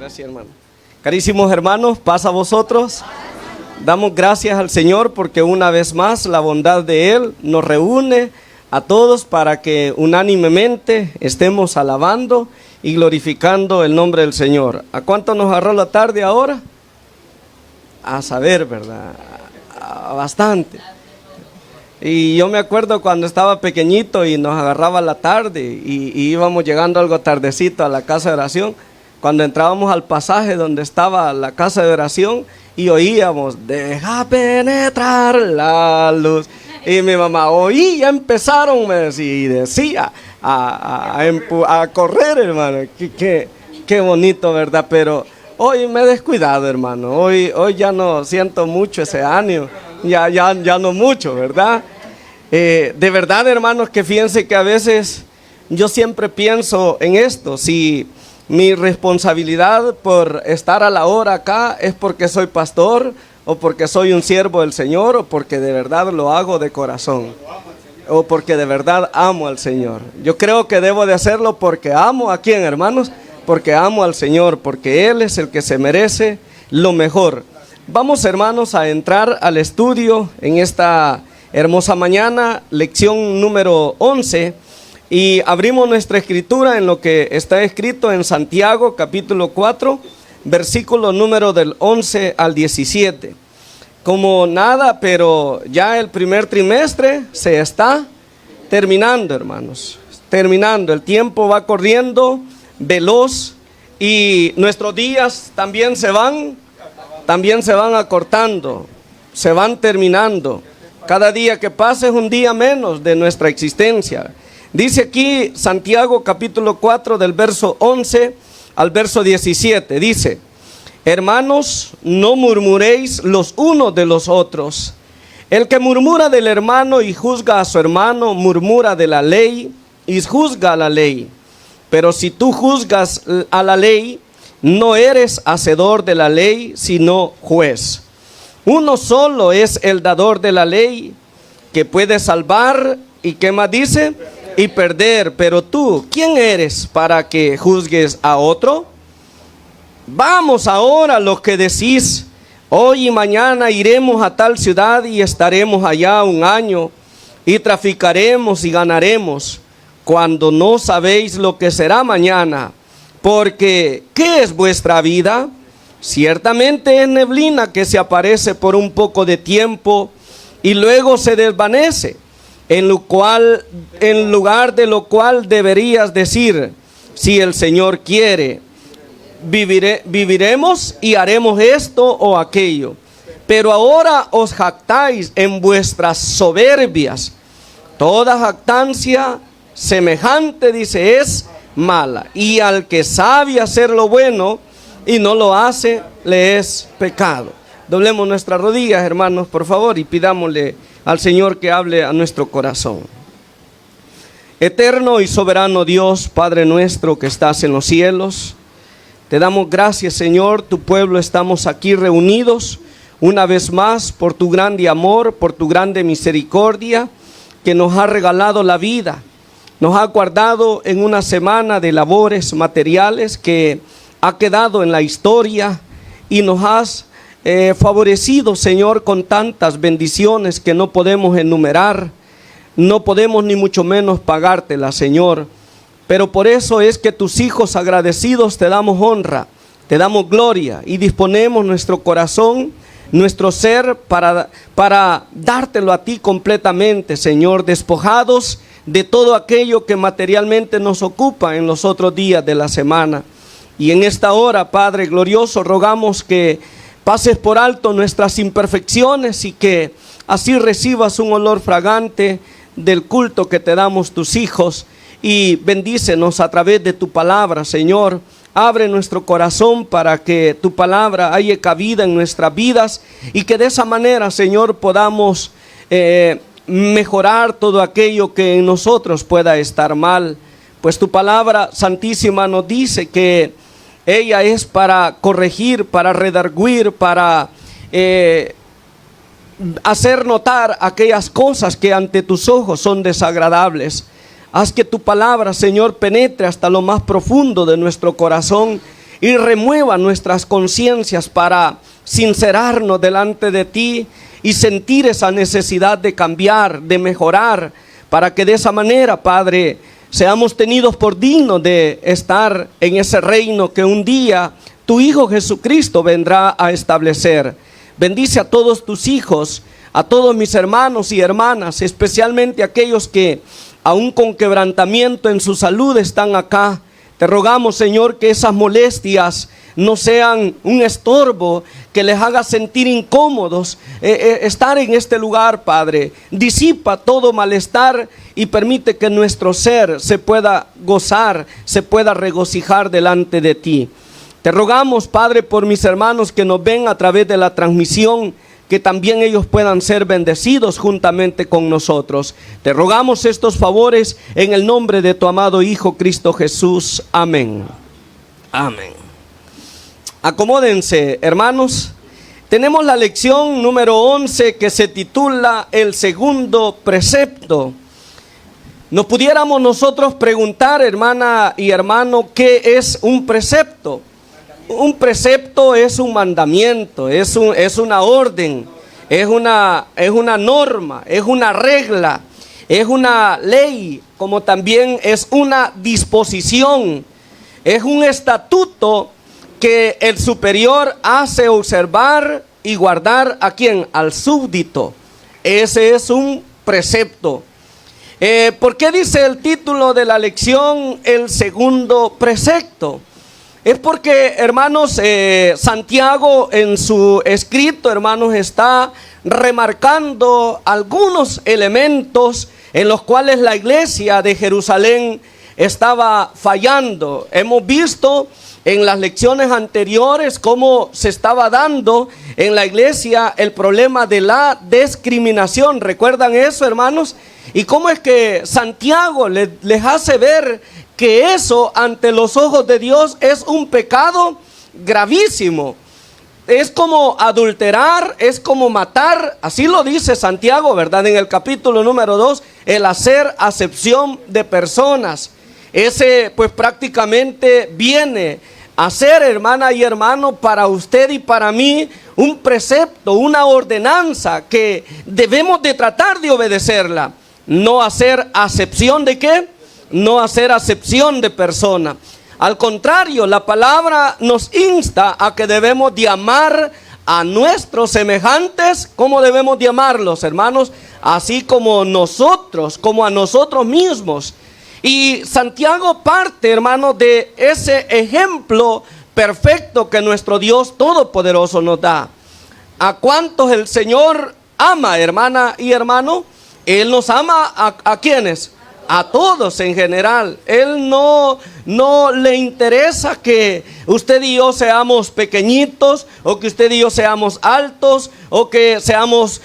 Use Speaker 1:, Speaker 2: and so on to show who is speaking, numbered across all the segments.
Speaker 1: Gracias, hermano. Carísimos hermanos, paz a vosotros. Damos gracias al Señor porque una vez más la bondad de Él nos reúne a todos para que unánimemente estemos alabando y glorificando el nombre del Señor. ¿A cuánto nos agarró la tarde ahora? A saber, ¿verdad? Bastante. Y yo me acuerdo cuando estaba pequeñito y nos agarraba la tarde y íbamos llegando algo tardecito a la casa de oración. Cuando entrábamos al pasaje donde estaba la casa de oración y oíamos, deja penetrar la luz. Y mi mamá, oí, ya empezaron, me decía, y decía a correr, hermano. Qué bonito, ¿verdad? Pero hoy me he descuidado, hermano. Hoy ya no siento mucho ese ánimo. Ya no mucho, ¿verdad? De verdad, hermanos, que fíjense que a veces yo siempre pienso en esto. Si mi responsabilidad por estar a la hora acá es porque soy pastor, o porque soy un siervo del Señor, o porque de verdad lo hago de corazón, o porque de verdad amo al Señor. Yo creo que debo de hacerlo porque amo a quién, hermanos, porque amo al Señor, porque Él es el que se merece lo mejor. Vamos, hermanos, a entrar al estudio en esta hermosa mañana, lección número 11, y abrimos nuestra escritura en lo que está escrito en Santiago capítulo 4, versículo número del 11 al 17. Como nada, pero ya el primer trimestre se está terminando, hermanos, terminando. El tiempo va corriendo veloz y nuestros días también se van acortando, se van terminando. Cada día que pasa es un día menos de nuestra existencia. Dice aquí Santiago capítulo 4 del verso 11 al verso 17. Dice: hermanos, no murmuréis los unos de los otros. El que murmura del hermano y juzga a su hermano, murmura de la ley y juzga a la ley. Pero si tú juzgas a la ley, no eres hacedor de la ley, sino juez. Uno solo es el dador de la ley, que puede salvar, y ¿qué más dice? Y perder. Pero tú, ¿quién eres para que juzgues a otro? Vamos ahora, los que decís, hoy y mañana iremos a tal ciudad y estaremos allá un año, y traficaremos y ganaremos, cuando no sabéis lo que será mañana. Porque, ¿qué es vuestra vida? Ciertamente es neblina que se aparece por un poco de tiempo y luego se desvanece, en lugar de lo cual deberías decir, si el Señor quiere, viviremos y haremos esto o aquello. Pero ahora os jactáis en vuestras soberbias. Toda jactancia semejante, dice, es mala, y al que sabe hacer lo bueno y no lo hace, le es pecado. Doblemos nuestras rodillas, hermanos, por favor, y pidámosle al Señor que hable a nuestro corazón. Eterno y soberano Dios, Padre nuestro que estás en los cielos, te damos gracias, Señor. Tu pueblo estamos aquí reunidos una vez más por tu grande amor, por tu grande misericordia, que nos ha regalado la vida. Nos ha guardado en una semana de labores materiales que ha quedado en la historia, y nos has favorecido, Señor, con tantas bendiciones que no podemos enumerar, no podemos ni mucho menos pagártelas, Señor. Pero por eso es que tus hijos agradecidos te damos honra, te damos gloria, y disponemos nuestro corazón, nuestro ser para dártelo a ti completamente, Señor, despojados de todo aquello que materialmente nos ocupa en los otros días de la semana. Y en esta hora, Padre glorioso, rogamos que pases por alto nuestras imperfecciones y que así recibas un olor fragante del culto que te damos tus hijos, y bendícenos a través de tu palabra, Señor. Abre nuestro corazón para que tu palabra haya cabida en nuestras vidas, y que de esa manera, Señor, podamos mejorar todo aquello que en nosotros pueda estar mal. Pues tu palabra santísima nos dice que ella es para corregir, para redarguir, para hacer notar aquellas cosas que ante tus ojos son desagradables. Haz que tu palabra, Señor, penetre hasta lo más profundo de nuestro corazón y remueva nuestras conciencias para sincerarnos delante de ti y sentir esa necesidad de cambiar, de mejorar, para que de esa manera, Padre, seamos tenidos por dignos de estar en ese reino que un día tu Hijo Jesucristo vendrá a establecer. Bendice a todos tus hijos, a todos mis hermanos y hermanas, especialmente aquellos que aún con quebrantamiento en su salud están acá. Te rogamos, Señor, que esas molestias no sean un estorbo que les haga sentir incómodos estar en este lugar, Padre. Disipa todo malestar y permite que nuestro ser se pueda gozar, se pueda regocijar delante de ti. Te rogamos, Padre, por mis hermanos que nos ven a través de la transmisión, que también ellos puedan ser bendecidos juntamente con nosotros. Te rogamos estos favores en el nombre de tu amado Hijo Cristo Jesús. Amén. Amén. Acomódense, hermanos. Tenemos la lección número 11 que se titula El segundo precepto. Nos pudiéramos nosotros preguntar, hermana y hermano, ¿qué es un precepto? Un precepto es un mandamiento, es una orden, es una norma, es una regla, es una ley, como también es una disposición, es un estatuto que el superior hace observar y guardar a ¿quién? Al súbdito. Ese es un precepto. ¿Por qué dice el título de la lección el segundo precepto? Es porque, hermanos, Santiago en su escrito, hermanos, está remarcando algunos elementos en los cuales la iglesia de Jerusalén estaba fallando. Hemos visto en las lecciones anteriores cómo se estaba dando en la iglesia el problema de la discriminación. ¿Recuerdan eso, hermanos? Y cómo es que Santiago les hace ver que eso ante los ojos de Dios es un pecado gravísimo. Es como adulterar, es como matar, así lo dice Santiago, ¿verdad? En el capítulo número 2, el hacer acepción de personas. Ese pues prácticamente viene a ser, hermana y hermano, para usted y para mí un precepto, una ordenanza que debemos de tratar de obedecerla. No hacer acepción de ¿qué? No hacer acepción de persona. Al contrario, la palabra nos insta a que debemos de amar a nuestros semejantes. ¿Cómo debemos de amarlos, hermanos? Así como nosotros, como a nosotros mismos. Y Santiago parte, hermanos, de ese ejemplo perfecto que nuestro Dios Todopoderoso nos da. ¿A cuántos el Señor ama, hermana y hermano? Él nos ama ¿a quiénes? A todos en general. Él no le interesa que usted y yo seamos pequeñitos, o que usted y yo seamos altos, o que seamos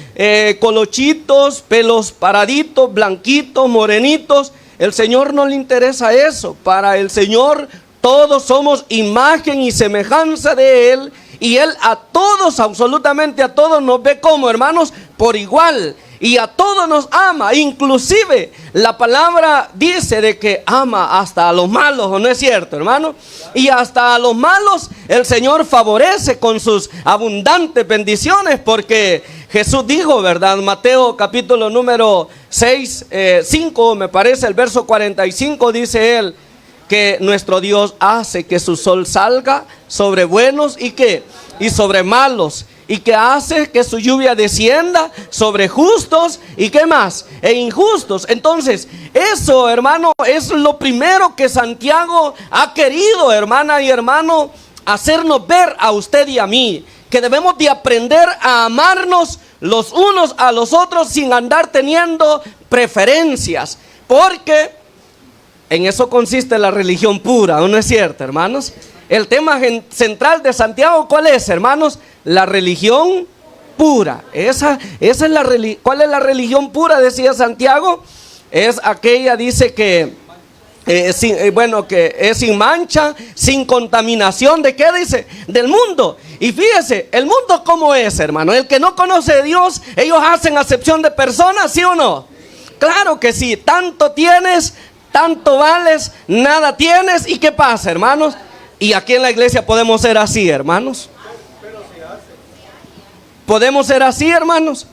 Speaker 1: colochitos, pelos paraditos, blanquitos, morenitos. El Señor no le interesa eso. Para el Señor todos somos imagen y semejanza de Él, y Él a todos, absolutamente a todos, nos ve como hermanos por igual. Y a todos nos ama, inclusive la palabra dice de que ama hasta a los malos, ¿o no es cierto, hermano? Y hasta a los malos el Señor favorece con sus abundantes bendiciones, porque Jesús dijo, ¿verdad? Mateo capítulo número 5, me parece, el verso 45, dice él, que nuestro Dios hace que su sol salga sobre buenos y sobre malos, y que hace que su lluvia descienda sobre justos y qué más, e injustos. Entonces eso, hermano, es lo primero que Santiago ha querido, hermana y hermano, hacernos ver a usted y a mí, que debemos de aprender a amarnos los unos a los otros sin andar teniendo preferencias, porque en eso consiste la religión pura, ¿no es cierto, hermanos? El tema central de Santiago, ¿cuál es, hermanos? La religión pura. Esa es la religión. ¿Cuál es la religión pura? Decía Santiago. Es aquella, dice que que es sin mancha, sin contaminación. ¿De qué dice? Del mundo. Y fíjese, el mundo ¿cómo es, hermano? El que no conoce a Dios, ellos hacen acepción de personas, ¿sí o no? Claro que sí. Tanto tienes, tanto vales, nada tienes. ¿Y qué pasa, hermanos? Y aquí en la iglesia podemos ser así, hermanos. ¿Podemos ser así, hermanos?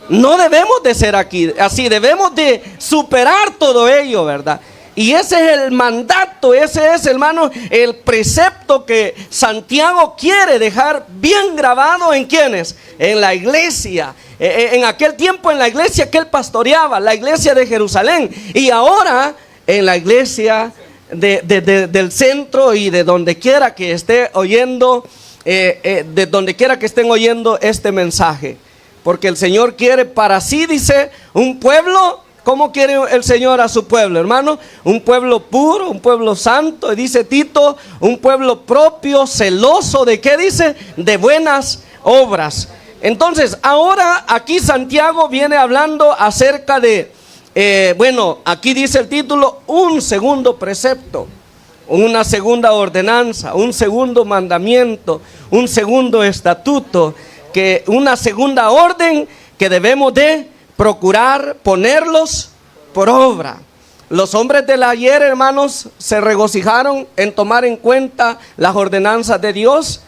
Speaker 1: No debemos de ser aquí así, debemos de superar todo ello, ¿verdad? Y ese es el mandato, ese es, hermano, el precepto que Santiago quiere dejar bien grabado en ¿quiénes? En la iglesia. En aquel tiempo en la iglesia que él pastoreaba, la iglesia de Jerusalén. Y ahora en la iglesia del centro y de donde quiera que esté oyendo, de donde quiera que estén oyendo este mensaje. Porque el Señor quiere para sí, dice, un pueblo. ¿Cómo quiere el Señor a su pueblo, hermano? Un pueblo puro, un pueblo santo. Y dice Tito, un pueblo propio, celoso. ¿De qué dice? De buenas obras. Entonces, ahora aquí Santiago viene hablando acerca de, aquí dice el título, un segundo precepto, una segunda ordenanza, un segundo mandamiento, un segundo estatuto, una segunda orden que debemos de procurar ponerlos por obra. Los hombres del ayer, hermanos, se regocijaron en tomar en cuenta las ordenanzas de Dios.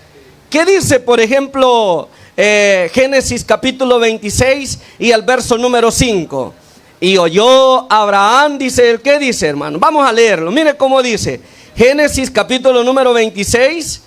Speaker 1: ¿Qué dice, por ejemplo, Génesis capítulo 26 y el verso número 5? Y oyó Abraham, dice, ¿qué dice, hermano? Vamos a leerlo, mire cómo dice. Génesis capítulo número 26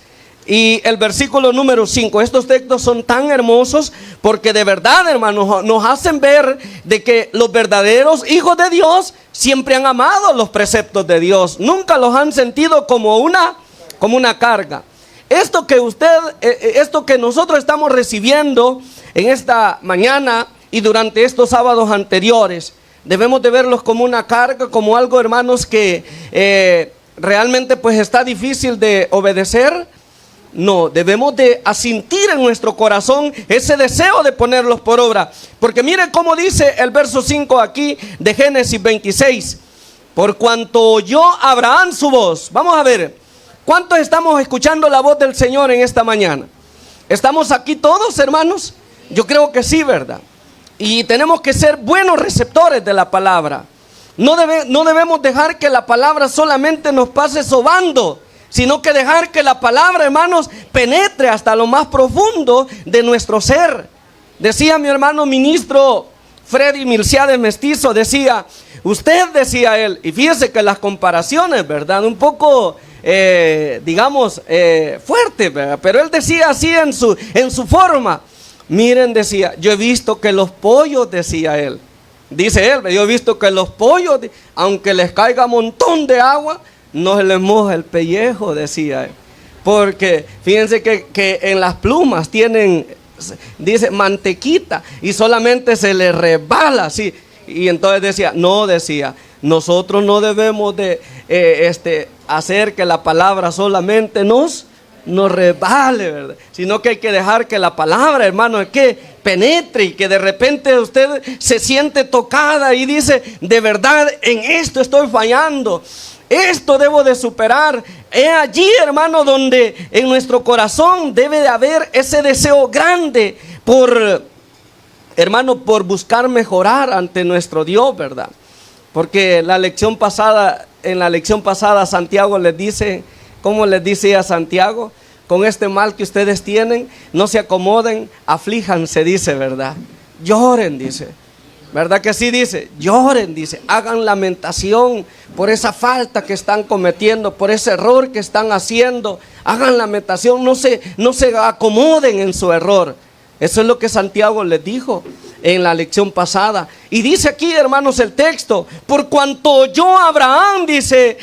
Speaker 1: y el versículo número 5. Estos textos son tan hermosos porque de verdad, hermanos, nos hacen ver de que los verdaderos hijos de Dios siempre han amado los preceptos de Dios. Nunca los han sentido como una carga. Esto que nosotros estamos recibiendo en esta mañana y durante estos sábados anteriores, debemos de verlos como una carga, como algo, hermanos, que realmente pues está difícil de obedecer. No, debemos de asentir en nuestro corazón ese deseo de ponerlos por obra. Porque mire cómo dice el verso 5 aquí de Génesis 26. Por cuanto oyó Abraham su voz. Vamos a ver, ¿cuántos estamos escuchando la voz del Señor en esta mañana? ¿Estamos aquí todos, hermanos? Yo creo que sí, ¿verdad? Y tenemos que ser buenos receptores de la palabra. No debemos dejar que la palabra solamente nos pase sobando, sino que dejar que la palabra, hermanos, penetre hasta lo más profundo de nuestro ser. Decía mi hermano ministro Freddy Milciades Mestizo, decía, usted, decía él, y fíjese que las comparaciones, ¿verdad? Un poco, digamos, fuerte, ¿verdad? Pero él decía así en su forma. Miren, decía, yo he visto que los pollos, decía él, dice él, yo he visto que los pollos, aunque les caiga un montón de agua, no se les moja el pellejo, decía él. Porque fíjense que en las plumas tienen, dice, mantequita y solamente se les resbala así. Y entonces decía, nosotros no debemos de hacer que la palabra solamente nos resbale, ¿verdad? Sino que hay que dejar que la palabra, hermano, que penetre y que de repente usted se siente tocada y dice, de verdad, en esto estoy fallando. Esto debo de superar. Es allí, hermano, donde en nuestro corazón debe de haber ese deseo grande por buscar mejorar ante nuestro Dios, ¿verdad? Porque en la lección pasada Santiago les dice, ¿cómo les dice a Santiago? Con este mal que ustedes tienen, no se acomoden, aflíjanse, dice, ¿verdad? Lloren, dice. ¿Verdad que sí dice? Lloren, dice, hagan lamentación por esa falta que están cometiendo, por ese error que están haciendo. Hagan lamentación, no se acomoden en su error. Eso es lo que Santiago les dijo en la lección pasada. Y dice aquí, hermanos, el texto, por cuanto oyó Abraham, dice,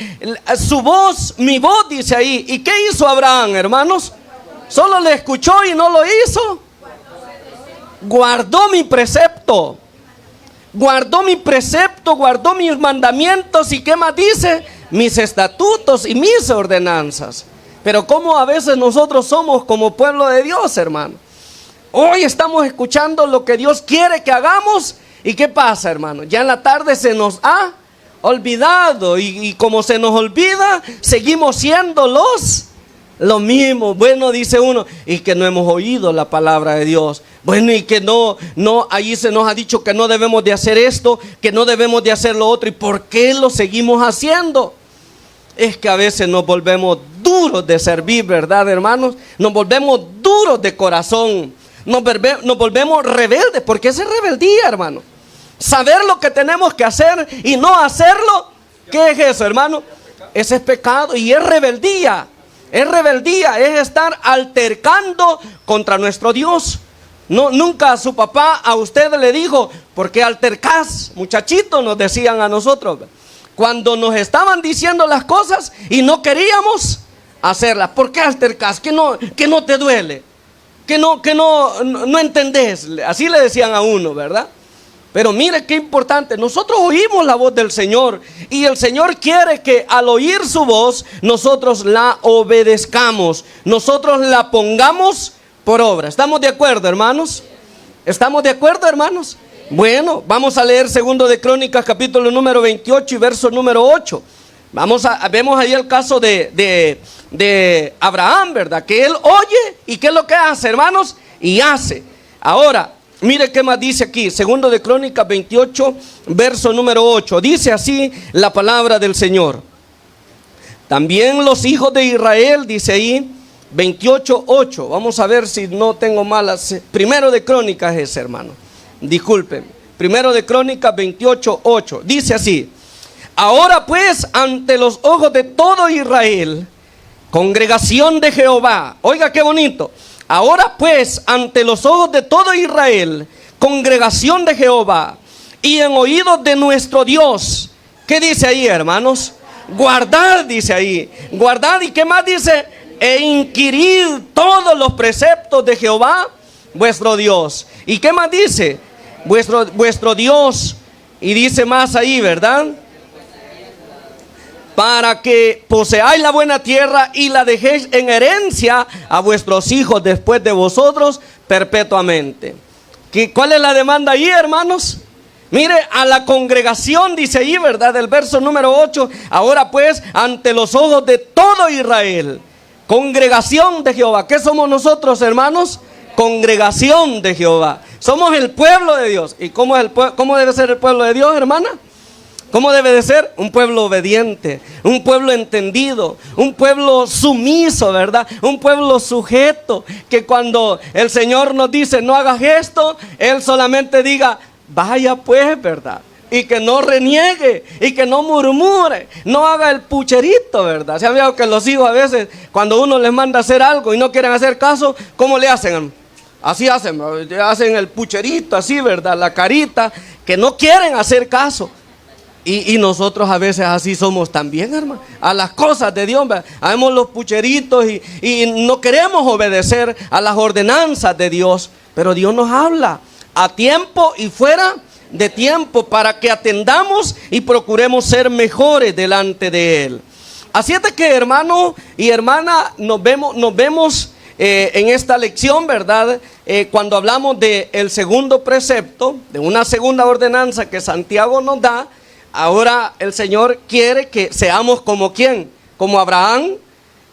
Speaker 1: su voz, mi voz, dice ahí. ¿Y qué hizo Abraham, hermanos? Solo le escuchó y no lo hizo. Guardó mi precepto. Guardó mi precepto, guardó mis mandamientos. ¿Y qué más dice? Mis estatutos y mis ordenanzas. Pero cómo a veces nosotros somos como pueblo de Dios, hermano. Hoy estamos escuchando lo que Dios quiere que hagamos. ¿Y qué pasa, hermano? Ya en la tarde se nos ha olvidado. Y como se nos olvida, seguimos siendo lo mismo. Bueno, dice uno, y que no hemos oído la palabra de Dios. Bueno, y que no, allí se nos ha dicho que no debemos de hacer esto, que no debemos de hacer lo otro. ¿Y por qué lo seguimos haciendo? Es que a veces nos volvemos duros duros de servir, ¿verdad, hermanos? Nos volvemos duros de corazón. Nos volvemos rebeldes, porque esa es rebeldía, hermano. Saber lo que tenemos que hacer y no hacerlo, ¿qué es eso, hermano? Ese es pecado y es rebeldía. Es rebeldía, es estar altercando contra nuestro Dios. No, nunca su papá a usted le dijo, ¿por qué altercás? Muchachitos, nos decían a nosotros, cuando nos estaban diciendo las cosas y no queríamos hacerlas. ¿Por qué altercás? Que no te duele, que no entendés. Así le decían a uno, ¿verdad? Pero mire qué importante, nosotros oímos la voz del Señor y el Señor quiere que al oír su voz nosotros la obedezcamos, nosotros la pongamos por obra. ¿Estamos de acuerdo, hermanos? ¿Estamos de acuerdo, hermanos? Bueno, vamos a leer segundo de Crónicas capítulo número 28 y verso número 8. Vemos ahí el caso de Abraham, ¿verdad? Que él oye y ¿qué es lo que hace, hermanos? Y hace. Ahora, mire qué más dice aquí, segundo de Crónicas 28, verso número 8. Dice así la palabra del Señor. También los hijos de Israel, dice ahí, 28, 8. Vamos a ver si no tengo malas. Primero de Crónicas es, hermano. Disculpen. Primero de Crónicas 28, 8. Dice así. Ahora pues, ante los ojos de todo Israel, congregación de Jehová. Oiga qué bonito. Ahora pues, ante los ojos de todo Israel, congregación de Jehová, y en oídos de nuestro Dios. ¿Qué dice ahí, hermanos? Guardad, dice ahí. Guardad, ¿y qué más dice? E inquirir todos los preceptos de Jehová, vuestro Dios. ¿Y qué más dice? Vuestro Dios. Y dice más ahí, ¿verdad? Para que poseáis la buena tierra y la dejéis en herencia a vuestros hijos después de vosotros perpetuamente. ¿Cuál es la demanda ahí, hermanos? Mire, a la congregación dice ahí, ¿verdad? Del verso número 8. Ahora pues, ante los ojos de todo Israel, congregación de Jehová. ¿Qué somos nosotros, hermanos? Congregación de Jehová. Somos el pueblo de Dios. ¿Y cómo debe ser el pueblo de Dios, hermana? ¿Cómo debe de ser? Un pueblo obediente, un pueblo entendido, un pueblo sumiso, ¿verdad? Un pueblo sujeto, que cuando el Señor nos dice no hagas esto, Él solamente diga, vaya pues, ¿verdad? Y que no reniegue, y que no murmure, no haga el pucherito, ¿verdad? Se ha visto que los hijos a veces, cuando uno les manda a hacer algo y no quieren hacer caso, ¿cómo le hacen? Así hacen el pucherito, así, ¿verdad? La carita, que no quieren hacer caso. Y nosotros a veces así somos también, hermano, a las cosas de Dios. Hacemos los pucheritos y no queremos obedecer a las ordenanzas de Dios. Pero Dios nos habla a tiempo y fuera de tiempo para que atendamos y procuremos ser mejores delante de Él. Así es de que, hermano y hermana, nos vemos en esta lección, ¿verdad? Cuando hablamos del segundo precepto, de una segunda ordenanza que Santiago nos da. Ahora el Señor quiere que seamos como ¿quién? Como Abraham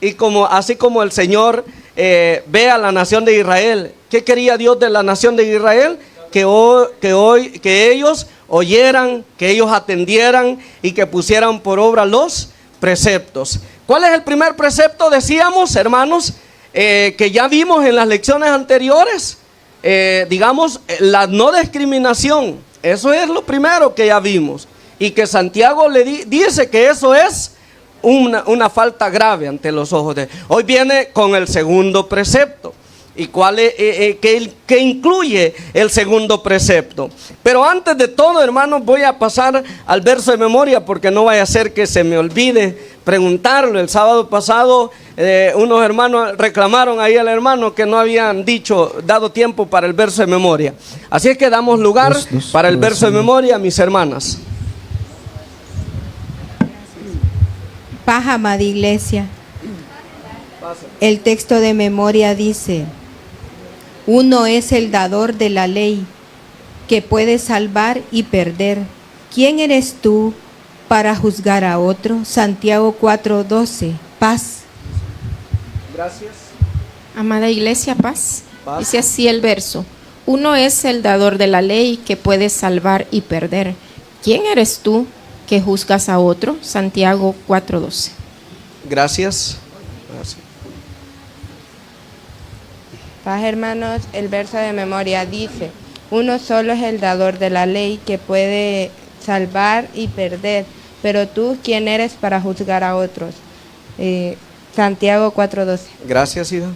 Speaker 1: y así como el Señor ve a la nación de Israel. ¿Qué quería Dios de la nación de Israel? Que ellos oyeran, que ellos atendieran y que pusieran por obra los preceptos. ¿Cuál es el primer precepto? Decíamos, hermanos, que ya vimos en las lecciones anteriores, digamos, la no discriminación. Eso es lo primero que ya vimos. Y que Santiago le dice que eso es una falta grave ante los ojos de Dios. Hoy viene con el segundo precepto. ¿Y cuál es, qué incluye el segundo precepto? Pero antes de todo, hermanos, voy a pasar al verso de memoria, porque no vaya a ser que se me olvide preguntarlo. El sábado pasado unos hermanos reclamaron ahí al hermano que no habían dado tiempo para el verso de memoria. Así es que damos lugar para el verso de memoria, mis hermanas.
Speaker 2: Paz, amada iglesia. El texto de memoria dice: uno es el dador de la ley, que puede salvar y perder. ¿Quién eres tú para juzgar a otro? Santiago 4:12. Paz.
Speaker 1: Gracias.
Speaker 3: Amada iglesia, paz.
Speaker 1: Paz.
Speaker 3: Dice así el verso: uno es el dador de la ley, que puede salvar y perder. ¿Quién eres tú que juzgas a otro? Santiago 4:12.
Speaker 1: Gracias. Gracias.
Speaker 4: Paz, hermanos, el verso de memoria dice, uno solo es el dador de la ley que puede salvar y perder, pero tú, ¿quién eres para juzgar a otros? Santiago 4:12.
Speaker 1: Gracias, hija.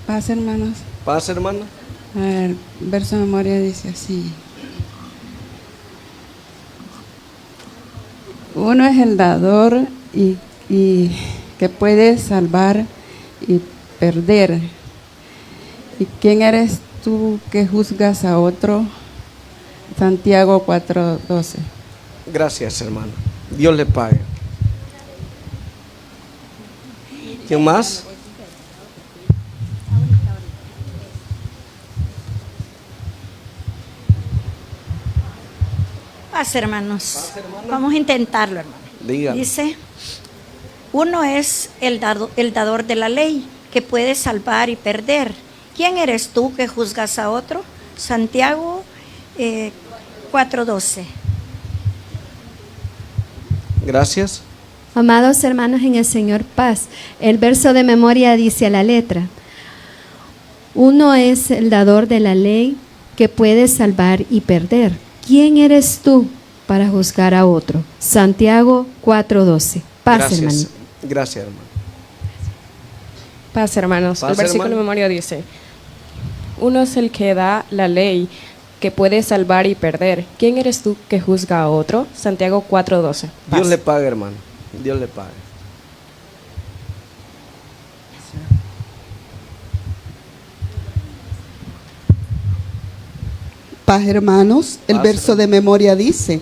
Speaker 5: Paz, hermanos.
Speaker 1: Paz, hermana.
Speaker 5: El verso de memoria dice así. Uno es el dador y que puede salvar y perder. ¿Y quién eres tú que juzgas a otro? Santiago 4:12.
Speaker 1: Gracias, hermano. Dios le pague. ¿Quién más?
Speaker 6: Paz, hermanos. Vamos a intentarlo, hermano.
Speaker 1: Dígame.
Speaker 6: Dice, uno es el dador de la ley, que puede salvar y perder. ¿Quién eres tú que juzgas a otro? Santiago 4:12.
Speaker 1: Gracias.
Speaker 7: Amados hermanos en el Señor, paz. El verso de memoria dice a la letra: uno es el dador de la ley que puede salvar y perder. ¿Quién eres tú para juzgar a otro? Santiago 4:12. Paz,
Speaker 1: Gracias.
Speaker 7: hermano.
Speaker 1: Gracias, hermano.
Speaker 8: Paz, hermanos.
Speaker 1: Paz,
Speaker 8: el versículo
Speaker 1: hermano.
Speaker 8: de memoria dice, uno es el que da la ley que puede salvar y perder. ¿Quién eres tú que juzga a otro? Santiago 4:12. Paz.
Speaker 1: Dios le pague, hermano. Dios le pague.
Speaker 9: Paz, hermanos, el
Speaker 1: Paz,
Speaker 9: verso
Speaker 1: hermano.
Speaker 9: de memoria dice,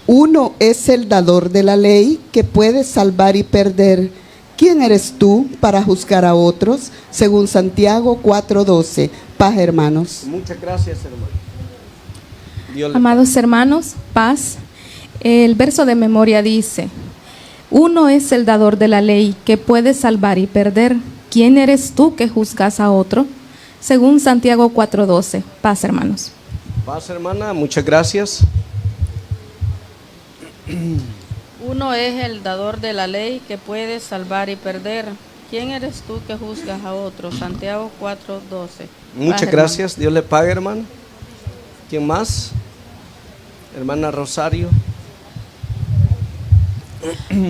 Speaker 9: uno es el dador de la ley que puede salvar y perder. ¿Quién eres tú para juzgar a otros? Según Santiago 4:12. Paz, hermanos.
Speaker 1: Muchas gracias, hermano. Dios le
Speaker 10: Amados hermanos, paz. El verso de memoria dice, uno es el dador de la ley que puede salvar y perder. ¿Quién eres tú que juzgas a otro? Según Santiago 4:12. Paz, hermanos.
Speaker 1: Paz, hermana. Muchas gracias.
Speaker 11: Uno es el dador de la ley que puede salvar y perder. ¿Quién eres tú que juzgas a otro? Santiago 4:12.
Speaker 1: Muchas
Speaker 11: Paz,
Speaker 1: gracias. Dios le pague, hermano. ¿Quién más? Hermana Rosario.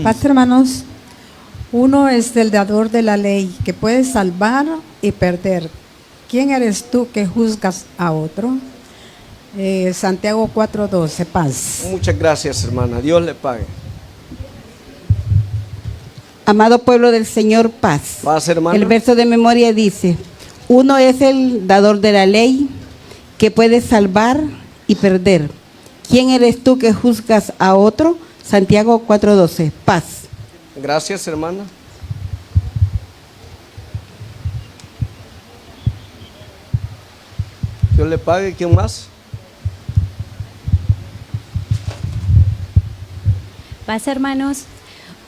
Speaker 12: Paz, hermanos, uno es el dador de la ley que puede salvar y perder. ¿Quién eres tú que juzgas a otro? Santiago 4:12. Paz.
Speaker 1: Muchas gracias, hermana. Dios le pague.
Speaker 9: Amado pueblo del Señor, paz.
Speaker 1: Paz, hermano.
Speaker 9: El verso de memoria dice, uno es el dador de la ley que puede salvar y perder. ¿Quién eres tú que juzgas a otro? Santiago 4:12. Paz.
Speaker 1: Gracias, hermana. Dios le pague. ¿Quién más?
Speaker 13: Paz, hermanos.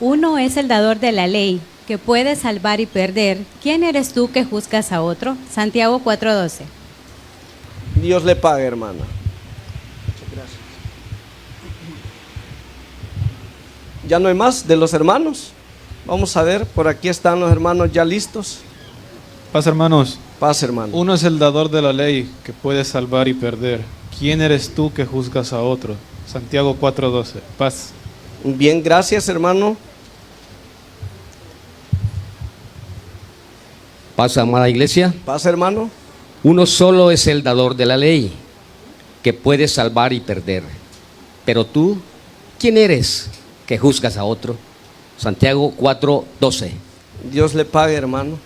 Speaker 13: Uno es el dador de la ley, que puede salvar y perder. ¿Quién eres tú que juzgas a otro? Santiago 4:12.
Speaker 1: Dios le pague, hermana. Muchas gracias. ¿Ya no hay más de los hermanos? Vamos a ver, por aquí están los hermanos ya listos.
Speaker 14: Paz, hermanos.
Speaker 1: Paz, hermano.
Speaker 14: Uno es el dador de la ley que puede salvar y perder. ¿Quién eres tú que juzgas a otro? Santiago 4:12. Paz.
Speaker 1: Bien, gracias, hermano.
Speaker 15: Paz, amada iglesia.
Speaker 1: Paz, hermano.
Speaker 15: Uno solo es el dador de la ley, que puede salvar y perder. Pero tú, ¿quién eres que juzgas a otro? Santiago 4:12.
Speaker 1: Dios le pague, hermano.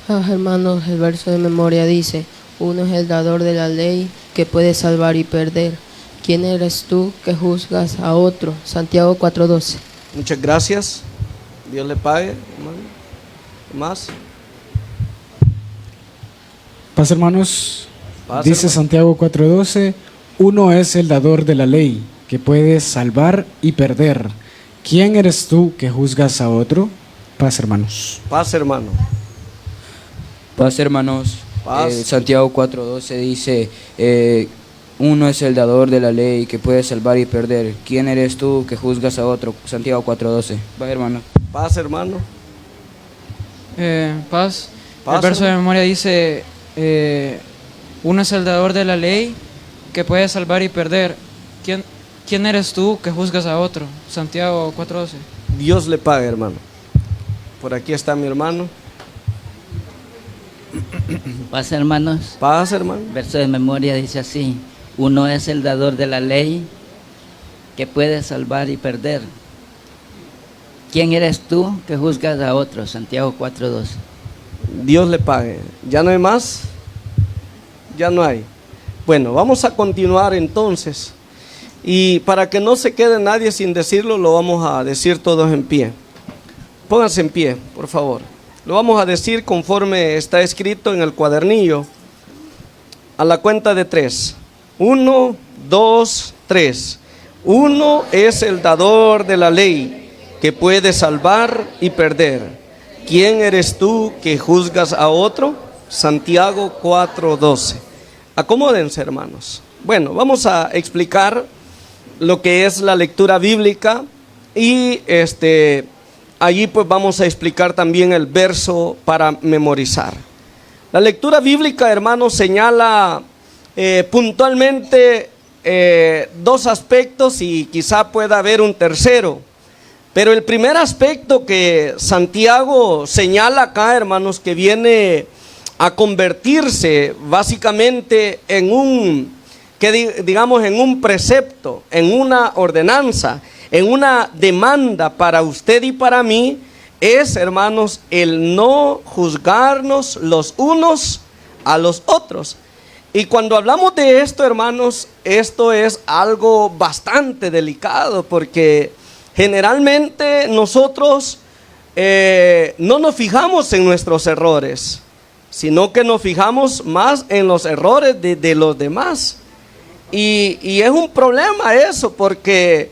Speaker 8: Hermanos, el verso de memoria dice, uno es el dador de la ley que puede salvar y perder. ¿Quién eres tú que juzgas a otro? Santiago 4:12.
Speaker 1: Muchas gracias. Dios le pague, hermano. ¿Más?
Speaker 16: Paz, hermanos.
Speaker 1: Paz,
Speaker 16: Dice
Speaker 1: hermano.
Speaker 16: Santiago 4:12, uno es el dador de la ley, que puede salvar y perder. ¿Quién eres tú que juzgas a otro? Paz, hermanos.
Speaker 1: Paz, hermano.
Speaker 17: Paz, hermanos. Santiago 4:12 dice, uno es el dador de la ley que puede salvar y perder. ¿Quién eres tú que juzgas a otro? Santiago 4:12. Va, hermano.
Speaker 1: Paz, hermano.
Speaker 18: Paz.
Speaker 1: Paz,
Speaker 18: El verso de
Speaker 1: hermano.
Speaker 18: memoria dice, uno es el dador de la ley que puede salvar y perder. ¿Quién eres tú que juzgas a otro? Santiago 4:12.
Speaker 1: Dios le pague, hermano. Por aquí está mi hermano.
Speaker 19: Paz, hermanos.
Speaker 1: Paz, hermano.
Speaker 19: Verso de memoria dice así: uno es el dador de la ley que puede salvar y perder. ¿Quién eres tú que juzgas a otro? Santiago 4:12.
Speaker 1: Dios le pague. ¿Ya no hay más? Ya no hay. Bueno, vamos a continuar entonces. Y para que no se quede nadie sin decirlo, lo vamos a decir todos en pie. Pónganse en pie, por favor. Lo vamos a decir conforme está escrito en el cuadernillo. A la cuenta de 3. 1, 2, 3. Uno es el dador de la ley que puede salvar y perder. ¿Quién eres tú que juzgas a otro? Santiago 4:12. Acomódense, hermanos. Bueno, vamos a explicar lo que es la lectura bíblica y allí pues vamos a explicar también el verso para memorizar. La lectura bíblica, hermanos, señala puntualmente dos aspectos y quizá pueda haber un tercero. Pero el primer aspecto que Santiago señala acá, hermanos, que viene a convertirse básicamente en un precepto, en una ordenanza, en una demanda para usted y para mí, es, hermanos, el no juzgarnos los unos a los otros. Y cuando hablamos de esto, hermanos, esto es algo bastante delicado, porque generalmente nosotros no nos fijamos en nuestros errores, sino que nos fijamos más en los errores de los demás. Y es un problema eso, porque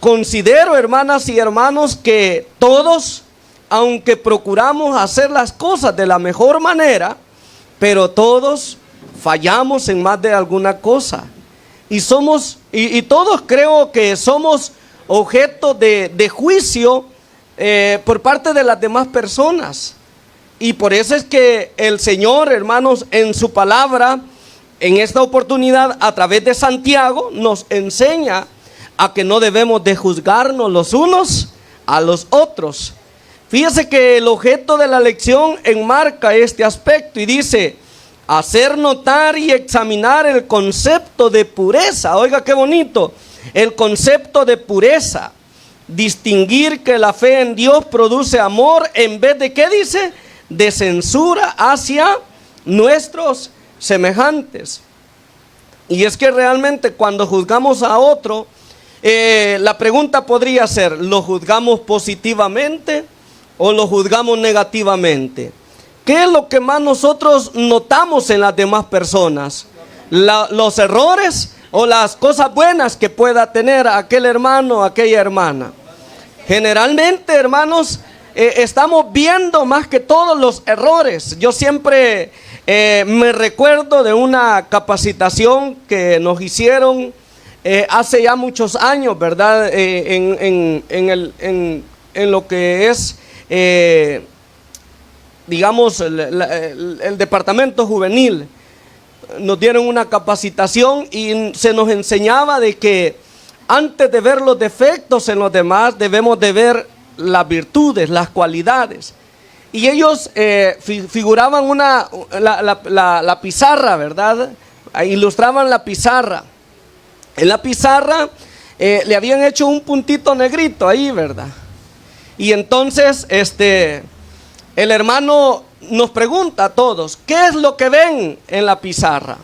Speaker 1: considero, hermanas y hermanos, que todos, aunque procuramos hacer las cosas de la mejor manera, pero todos fallamos en más de alguna cosa. Y todos creo que somos objeto de juicio por parte de las demás personas. Y por eso es que el Señor, hermanos, en su palabra, en esta oportunidad, a través de Santiago, nos enseña a que no debemos de juzgarnos los unos a los otros. Fíjese que el objeto de la lección enmarca este aspecto y dice: hacer notar y examinar el concepto de pureza. Oiga qué bonito, el concepto de pureza. Distinguir que la fe en Dios produce amor en vez de, ¿qué dice?, de censura hacia nuestros semejantes. Y es que realmente cuando juzgamos a otro, la pregunta podría ser: ¿lo juzgamos positivamente o lo juzgamos negativamente? ¿Qué es lo que más nosotros notamos en las demás personas? ¿Los errores o las cosas buenas que pueda tener aquel hermano o aquella hermana? Generalmente, hermanos, estamos viendo más que todos los errores. Yo siempre me recuerdo de una capacitación que nos hicieron hace ya muchos años, ¿verdad? En lo que es, digamos, el departamento juvenil. Nos dieron una capacitación y se nos enseñaba de que antes de ver los defectos en los demás, debemos de ver las virtudes, las cualidades. Y ellos figuraban la pizarra, ¿verdad? Ilustraban la pizarra. En la pizarra le habían hecho un puntito negrito ahí, ¿verdad? Y entonces el hermano nos pregunta a todos: ¿qué es lo que ven en la pizarra?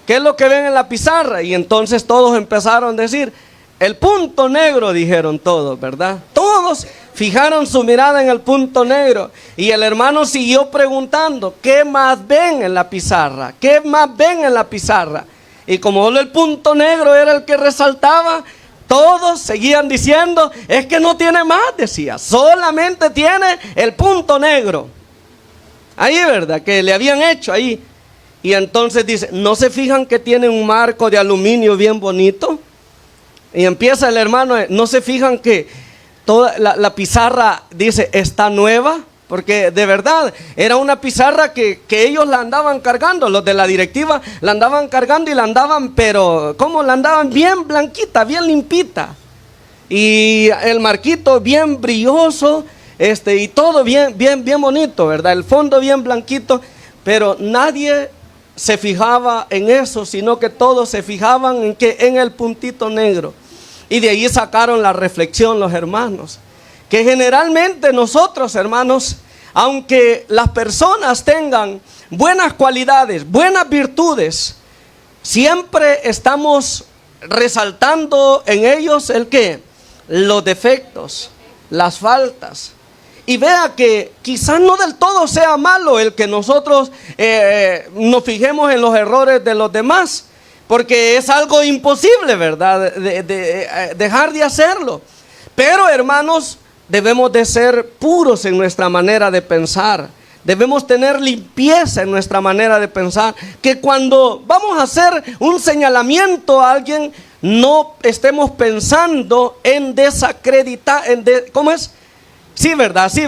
Speaker 1: ¿Qué es lo que ven en la pizarra? Y entonces todos empezaron a decir: el punto negro, dijeron todos, ¿verdad? Todos fijaron su mirada en el punto negro. Y el hermano siguió preguntando: ¿qué más ven en la pizarra? ¿Qué más ven en la pizarra? Y como solo el punto negro era el que resaltaba, todos seguían diciendo: es que no tiene más, decía, solamente tiene el punto negro. ahí, ¿verdad? Que le habían hecho ahí. Y entonces dice, ¿no se fijan que tiene un marco de aluminio bien bonito? Y empieza el hermano, ¿no se fijan que toda la pizarra, dice, está nueva? Porque de verdad, era una pizarra que ellos la andaban cargando, los de la directiva la andaban cargando y la andaban, pero ¿cómo la andaban? Bien blanquita, bien limpita. Y el marquito bien brilloso, y todo bien bonito, ¿verdad? El fondo bien blanquito, pero nadie se fijaba en eso, sino que todos se fijaban en el puntito negro. Y de ahí sacaron la reflexión los hermanos, que generalmente nosotros, hermanos, aunque las personas tengan buenas cualidades, buenas virtudes, siempre estamos resaltando en ellos el qué, los defectos, las faltas. Y vea que quizás no del todo sea malo el que nosotros nos fijemos en los errores de los demás, porque es algo imposible, ¿verdad? De dejar de hacerlo. Pero, hermanos, debemos de ser puros en nuestra manera de pensar. Debemos tener limpieza en nuestra manera de pensar. Que cuando vamos a hacer un señalamiento a alguien, no estemos pensando en desacreditar, ¿cómo es? Sí, ¿verdad? Sí,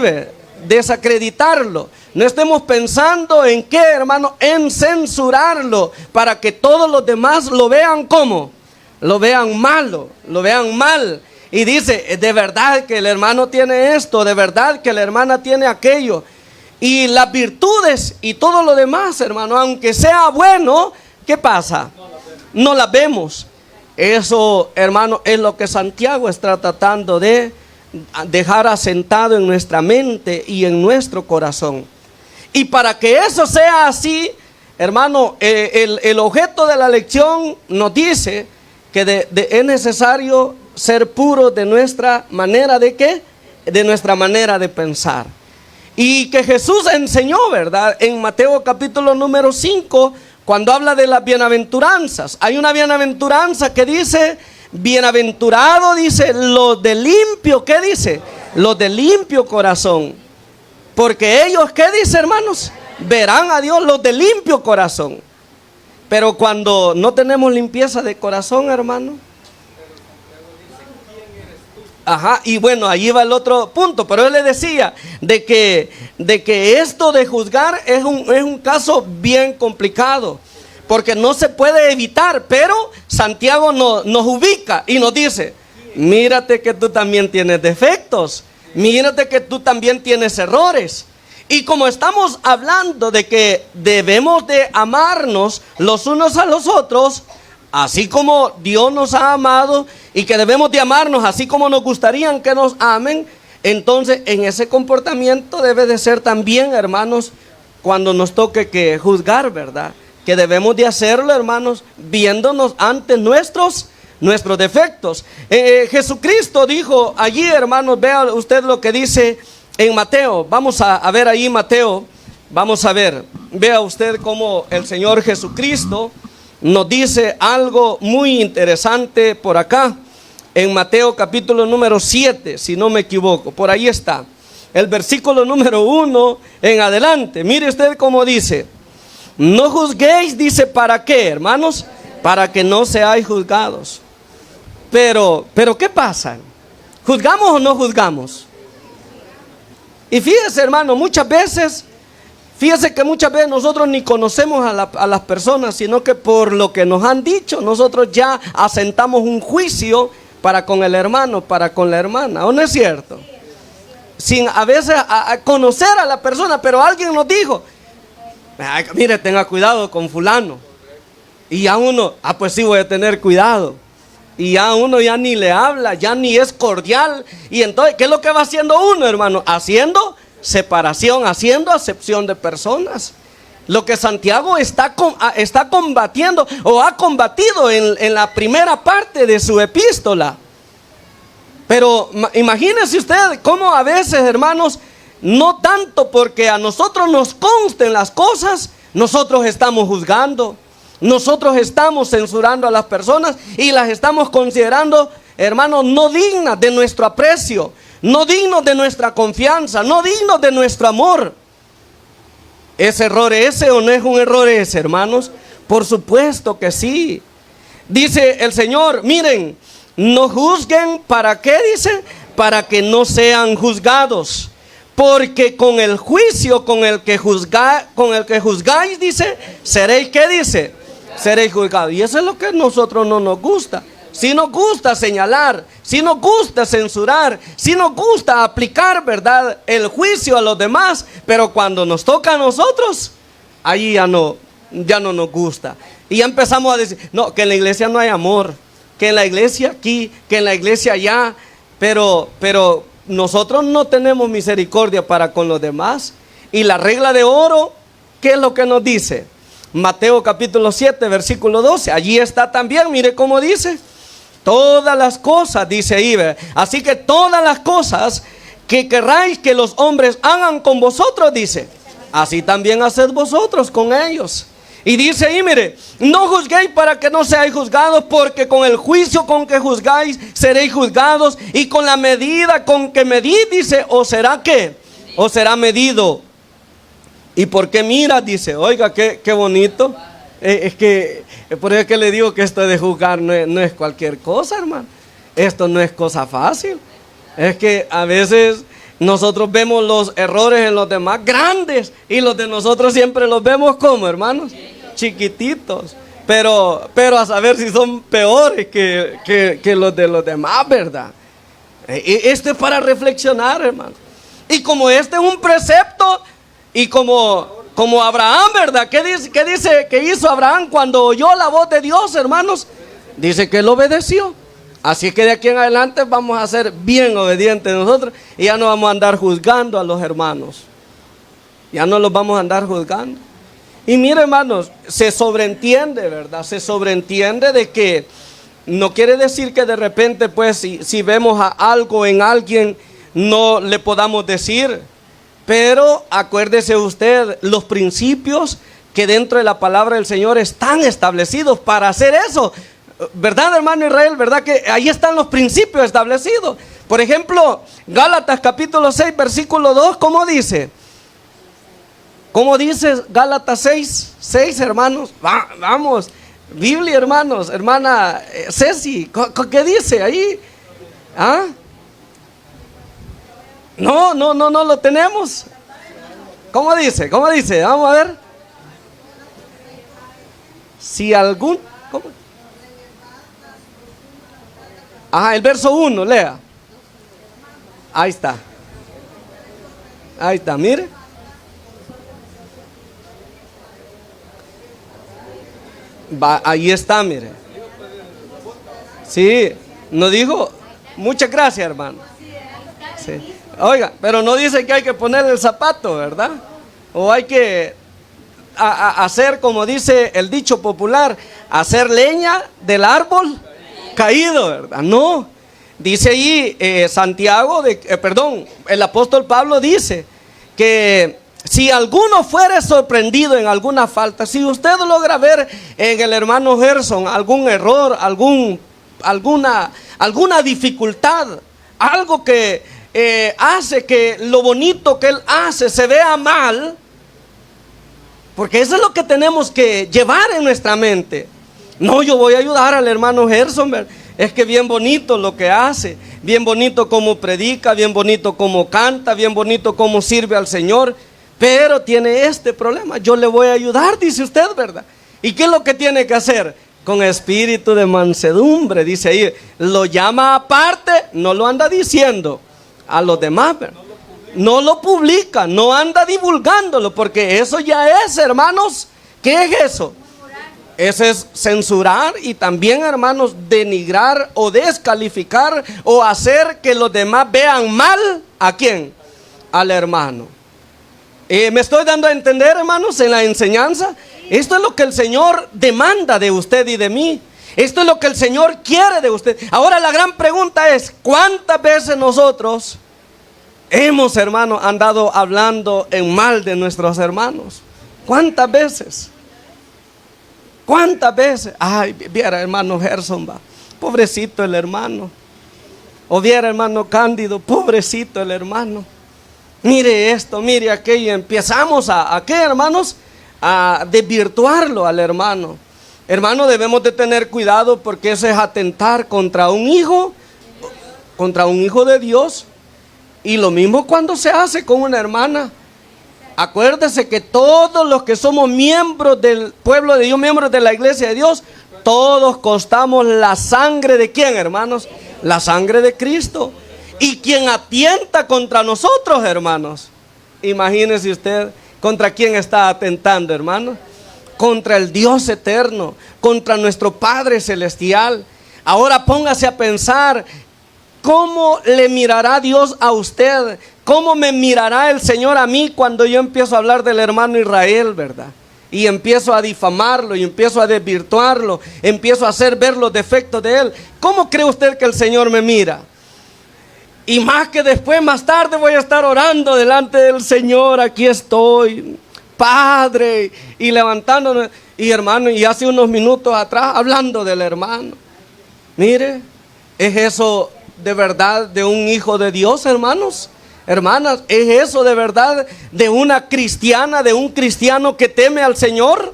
Speaker 1: desacreditarlo. No estemos pensando en qué, hermano, en censurarlo para que todos los demás lo vean como, lo vean malo, lo vean mal. Y dice, de verdad que el hermano tiene esto, de verdad que la hermana tiene aquello. Y las virtudes y todo lo demás, hermano, aunque sea bueno, ¿qué pasa? No las vemos. Eso, hermano, es lo que Santiago está tratando de dejar asentado en nuestra mente y en nuestro corazón. Y para que eso sea así, hermano, el objeto de la lección nos dice que es necesario ser puros de nuestra manera de ¿qué? De nuestra manera de pensar. Y que Jesús enseñó, ¿verdad? En Mateo capítulo número 5, cuando habla de las bienaventuranzas. Hay una bienaventuranza que dice, bienaventurado, dice, los de limpio, ¿qué dice? Los de limpio corazón. Porque ellos, ¿qué dice, hermanos? Verán a Dios, los de limpio corazón. Pero cuando no tenemos limpieza de corazón, hermano. Ajá, y bueno, allí va el otro punto, pero él le decía de que esto de juzgar es un caso bien complicado, porque no se puede evitar, pero Santiago nos ubica y nos dice, mírate que tú también tienes defectos, mírate que tú también tienes errores. Y como estamos hablando de que debemos de amarnos los unos a los otros, así como Dios nos ha amado, y que debemos de amarnos así como nos gustaría que nos amen, entonces en ese comportamiento debe de ser también, hermanos, cuando nos toque que juzgar, ¿verdad? Que debemos de hacerlo, hermanos, viéndonos ante nuestros defectos. Jesucristo dijo allí, hermanos, vea usted lo que dice en Mateo. Vamos a ver ahí Mateo, vamos a ver, vea usted cómo el Señor Jesucristo nos dice algo muy interesante por acá, en Mateo capítulo número 7, si no me equivoco, por ahí está, el versículo número 1 en adelante. Mire usted cómo dice, no juzguéis, dice, ¿para qué, hermanos? Para que no seáis juzgados. Pero ¿qué pasa? ¿Juzgamos o no juzgamos? Y fíjese, hermano, fíjese que muchas veces nosotros ni conocemos a las personas, sino que por lo que nos han dicho, nosotros ya asentamos un juicio para con el hermano, para con la hermana. ¿O no es cierto? Sin a veces a conocer a la persona, pero alguien nos dijo, mire, tenga cuidado con fulano. Y ya uno, pues sí voy a tener cuidado. Y ya uno ya ni le habla, ya ni es cordial. Y entonces, ¿qué es lo que va haciendo uno, hermano? Haciendo separación, haciendo acepción de personas. Lo que Santiago está combatiendo o ha combatido en la primera parte de su epístola. Pero imagínense usted cómo a veces, hermanos, no tanto porque a nosotros nos consten las cosas, nosotros estamos juzgando, nosotros estamos censurando a las personas y las estamos considerando, hermanos, no dignas de nuestro aprecio, no dignos de nuestra confianza, no dignos de nuestro amor. ¿Es error ese o no es un error ese, hermanos? Por supuesto que sí. Dice el Señor, miren, no juzguen, ¿para qué dice? Para que no sean juzgados. Porque con el juicio con el que juzgáis, dice, seréis, ¿qué dice? Seréis juzgados. Y eso es lo que a nosotros no nos gusta. Si nos gusta señalar, si nos gusta censurar, si nos gusta aplicar, ¿verdad?, el juicio a los demás, pero cuando nos toca a nosotros, ahí ya no nos gusta. Y ya empezamos a decir, no, que en la iglesia no hay amor, que en la iglesia aquí, que en la iglesia allá, pero nosotros no tenemos misericordia para con los demás. Y la regla de oro, ¿qué es lo que nos dice? Mateo capítulo 7, versículo 12, allí está también, mire cómo dice. Todas las cosas, dice ahí, así que todas las cosas que querráis que los hombres hagan con vosotros, dice, así también haced vosotros con ellos. Y dice ahí, mire, no juzguéis para que no seáis juzgados, porque con el juicio con que juzgáis seréis juzgados, y con la medida con que medís, dice, ¿o será qué? ¿O será medido? ¿Y por qué miras? Dice, oiga, qué bonito. Es que, por eso es que le digo que esto de juzgar no es cualquier cosa, hermano. Esto no es cosa fácil. Es que a veces nosotros vemos los errores en los demás grandes, y los de nosotros siempre los vemos como, hermanos, chiquititos. Pero a saber si son peores que los de los demás, ¿verdad? Esto es para reflexionar, hermano. Y como este es un precepto, y como Abraham, ¿verdad? ¿Qué dice que hizo Abraham cuando oyó la voz de Dios, hermanos? Dice que él obedeció. Así que de aquí en adelante vamos a ser bien obedientes nosotros, y ya no vamos a andar juzgando a los hermanos. Ya no los vamos a andar juzgando. Y mire, hermanos, se sobreentiende, ¿verdad? Se sobreentiende de que no quiere decir que de repente, pues, si vemos algo en alguien, no le podamos decir. Pero acuérdese usted, los principios que dentro de la palabra del Señor están establecidos para hacer eso. ¿Verdad, hermano Israel? ¿Verdad que ahí están los principios establecidos? Por ejemplo, Gálatas capítulo 6, versículo 2, ¿cómo dice? ¿Cómo dice Gálatas 6, hermanos? Vamos, Biblia, hermanos, hermana Ceci, ¿qué dice ahí? ¿Ah? No lo tenemos. ¿Cómo dice? Vamos a ver. Si algún... ¿Cómo? Ajá, el verso 1, lea. Ahí está, mire. Ahí está, mire. Sí, no dijo. Muchas gracias, hermano. Sí. Oiga, pero no dice que hay que poner el zapato, ¿verdad? O hay que hacer, como dice el dicho popular, hacer leña del árbol caído, ¿verdad? No, dice ahí el apóstol Pablo dice que si alguno fuere sorprendido en alguna falta, si usted logra ver en el hermano Gerson algún error, alguna dificultad, algo que hace que lo bonito que él hace se vea mal, porque eso es lo que tenemos que llevar en nuestra mente. No, yo voy a ayudar al hermano Gerson, es que bien bonito lo que hace, bien bonito como predica, bien bonito como canta, bien bonito como sirve al Señor, pero tiene este problema, yo le voy a ayudar, dice usted, ¿verdad? ¿Y qué es lo que tiene que hacer? Con espíritu de mansedumbre, dice ahí, lo llama aparte, no lo anda diciendo a los demás, ¿verdad? No lo publica, no anda divulgándolo, porque eso ya es, hermanos, ¿qué es eso? Eso es censurar y también, hermanos, denigrar o descalificar o hacer que los demás vean mal, ¿a quién? Al hermano. ¿Me estoy dando a entender, hermanos, en la enseñanza? Esto es lo que el Señor demanda de usted y de mí. Esto es lo que el Señor quiere de usted. Ahora la gran pregunta es, ¿cuántas veces nosotros hemos, hermanos, andado hablando en mal de nuestros hermanos? ¿Cuántas veces? ¿Cuántas veces? Ay, viera hermano Gerson, pobrecito el hermano. O viera hermano Cándido, pobrecito el hermano. mire esto, mire aquello, y empezamos ¿a qué, hermanos? A desvirtuarlo al hermano. Hermano, debemos de tener cuidado porque eso es atentar contra un hijo de Dios. Y lo mismo cuando se hace con una hermana. Acuérdese que todos los que somos miembros del pueblo de Dios, miembros de la iglesia de Dios, todos costamos la sangre de ¿quién, hermanos? La sangre de Cristo. Y quien atenta contra nosotros, hermanos, imagínese usted contra quién está atentando, hermanos. Contra el Dios eterno, contra nuestro Padre celestial. Ahora póngase a pensar, ¿cómo le mirará Dios a usted? ¿Cómo me mirará el Señor a mí cuando yo empiezo a hablar del hermano Israel, verdad? Y empiezo a difamarlo, y empiezo a desvirtuarlo, empiezo a hacer ver los defectos de él. ¿Cómo cree usted que el Señor me mira? Y más que después, más tarde voy a estar orando delante del Señor, aquí estoy, Padre, y levantándonos, y hermano, y hace unos minutos atrás hablando del hermano. Mire, ¿es eso de verdad de un hijo de Dios, hermanos? Hermanas, ¿es eso de verdad de una cristiana, de un cristiano que teme al Señor?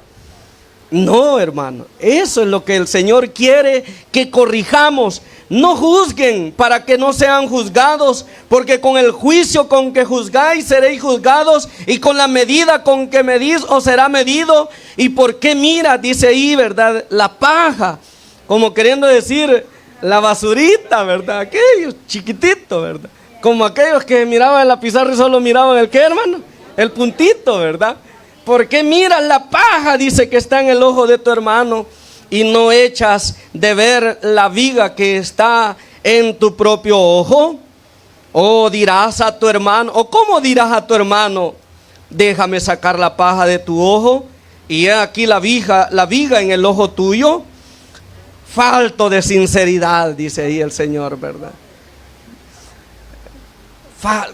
Speaker 1: No, hermano, eso es lo que el Señor quiere que corrijamos. No juzguen para que no sean juzgados, porque con el juicio con que juzgáis seréis juzgados, y con la medida con que medís os será medido. ¿Y por qué mira? Dice ahí, ¿verdad? La paja, como queriendo decir la basurita, ¿verdad? Aquellos chiquititos, ¿verdad? Como aquellos que miraban en la pizarra y solo miraban el ¿qué, hermano? El puntito, ¿verdad? ¿Por qué miras la paja? Dice que está en el ojo de tu hermano, y no echas de ver la viga que está en tu propio ojo. O dirás a tu hermano, o cómo dirás a tu hermano, déjame sacar la paja de tu ojo, y he aquí la viga en el ojo tuyo. Falto de sinceridad, dice ahí el Señor, ¿verdad?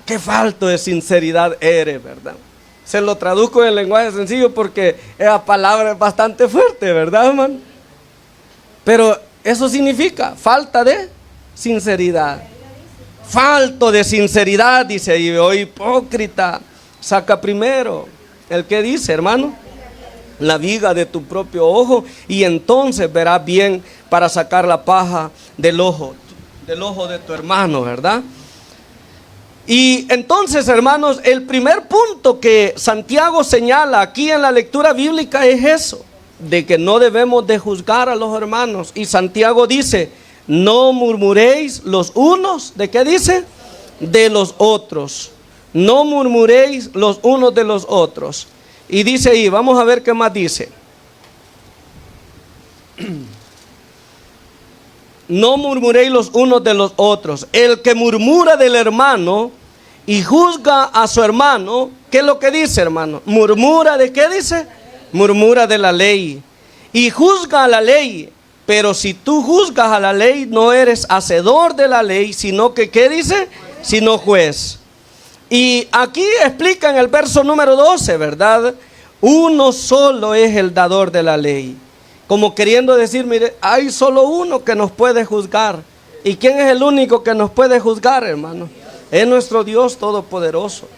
Speaker 1: Qué falto de sinceridad eres, ¿verdad? Se lo traduzco en lenguaje sencillo porque esa palabra es bastante fuerte, ¿verdad, hermano? Pero eso significa falta de sinceridad. Falto de sinceridad, dice ahí. Oh, hipócrita, saca primero el que dice, hermano, la viga de tu propio ojo, y entonces verás bien para sacar la paja del ojo de tu hermano, ¿verdad? Y entonces, hermanos, el primer punto que Santiago señala aquí en la lectura bíblica es eso, de que no debemos de juzgar a los hermanos. Y Santiago dice, no murmuréis los unos, ¿de qué dice? De los otros. No murmuréis los unos de los otros. Y dice ahí, vamos a ver qué más dice. No murmuréis los unos de los otros. El que murmura del hermano y juzga a su hermano, ¿qué es lo que dice, hermano? Murmura de ¿qué dice? Murmura de la ley y juzga a la ley. Pero si tú juzgas a la ley, no eres hacedor de la ley, sino que ¿qué dice? Sino juez. Y aquí explica en el verso número 12, ¿verdad? Uno solo es el dador de la ley. Como queriendo decir, mire, hay solo uno que nos puede juzgar. ¿Y quién es el único que nos puede juzgar, hermano? Es nuestro Dios todopoderoso.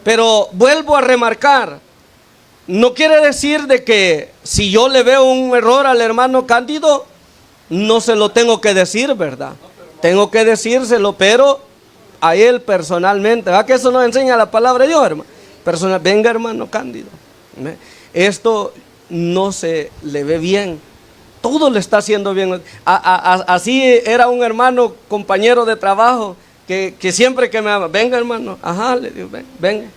Speaker 1: Pero vuelvo a remarcar, no quiere decir de que si yo le veo un error al hermano Cándido, no se lo tengo que decir, ¿verdad? Tengo que decírselo, pero a él personalmente. ¿Verdad que eso nos enseña la palabra de Dios, hermano? Venga, hermano Cándido, esto no se le ve bien, todo le está haciendo bien. Así era un hermano, compañero de trabajo, que siempre que me ama, venga, hermano, ajá, le digo, ven.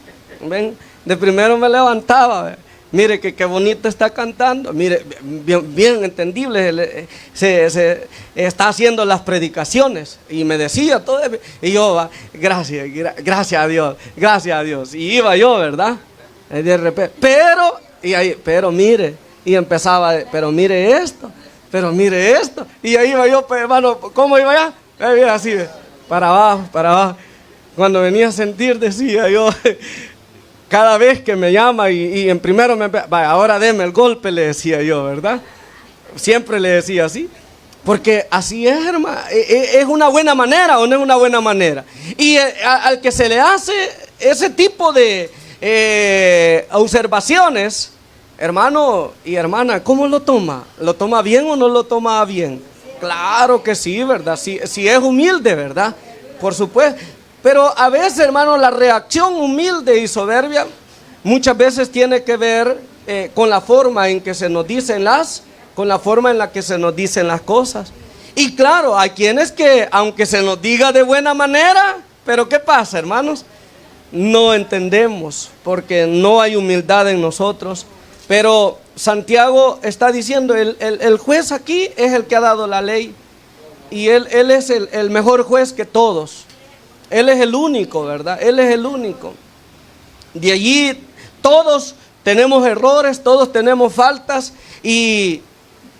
Speaker 1: De primero me levantaba, mire que qué bonito está cantando, mire, bien entendible, se está haciendo las predicaciones, y me decía todo, y yo, gracias a Dios, y iba yo, ¿verdad? Y de repente, pero mire, y empezaba, pero mire esto, y ahí iba yo, pues, hermano, ¿cómo iba ya? Así, para abajo, cuando venía a sentir, decía yo, cada vez que me llama y en primero ahora deme el golpe, le decía yo, ¿verdad? Siempre le decía así, porque así es, hermano. ¿Es una buena manera o no es una buena manera? Y al que se le hace ese tipo de observaciones, hermano y hermana, ¿cómo lo toma? ¿Lo toma bien o no lo toma bien? Claro que sí, ¿verdad? Si es humilde, ¿verdad? Por supuesto. Pero a veces, hermano, la reacción humilde y soberbia muchas veces tiene que ver con la forma en que se nos dicen con la forma en la que se nos dicen las cosas. Y claro, hay quienes que, aunque se nos diga de buena manera, pero ¿qué pasa, hermanos? No entendemos, porque no hay humildad en nosotros. Pero Santiago está diciendo, el juez aquí es el que ha dado la ley, y él es el mejor juez que todos. Él es el único, ¿verdad? Él es el único. De allí todos tenemos errores, todos tenemos faltas, y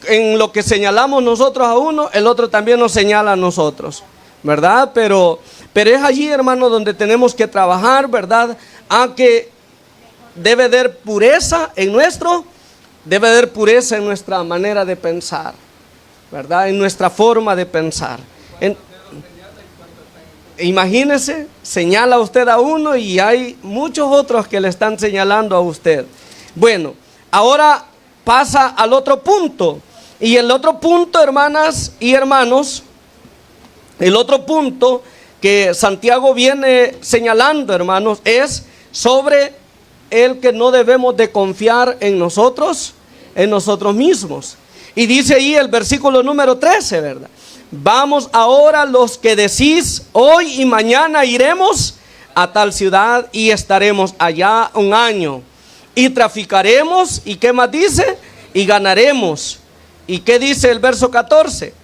Speaker 1: en lo que señalamos nosotros a uno, el otro también nos señala a nosotros, ¿verdad? Pero es allí, hermano, donde tenemos que trabajar, ¿verdad? A que debe haber pureza en nuestra manera de pensar, ¿verdad? En nuestra forma de pensar. Imagínese, señala usted a uno y hay muchos otros que le están señalando a usted. Bueno, ahora pasa al otro punto. Y el otro punto, hermanas y hermanos, el otro punto que Santiago viene señalando, hermanos, es sobre el que no debemos de confiar en nosotros mismos. Y dice ahí el versículo número 13, ¿verdad? Vamos ahora los que decís, hoy y mañana iremos a tal ciudad y estaremos allá un año. Y traficaremos, ¿y qué más dice? Y ganaremos. ¿Y qué dice el verso 14?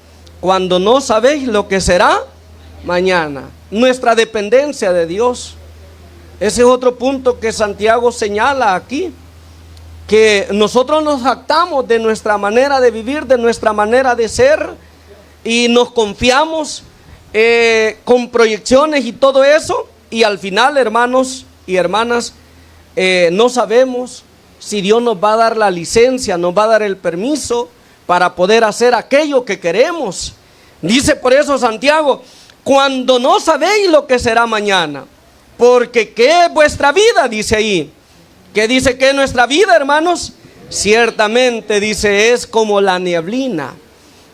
Speaker 1: Cuando no sabéis lo que será mañana. Nuestra dependencia de Dios. Ese es otro punto que Santiago señala aquí. Que nosotros nos jactamos de nuestra manera de vivir, de nuestra manera de ser, y nos confiamos con proyecciones y todo eso, y al final, hermanos y hermanas, no sabemos si Dios nos va a dar la licencia, nos va a dar el permiso para poder hacer aquello que queremos. Dice por eso Santiago, cuando no sabéis lo que será mañana, porque ¿qué es vuestra vida? Dice ahí. ¿Qué dice que es nuestra vida, hermanos? Ciertamente, dice, es como la neblina,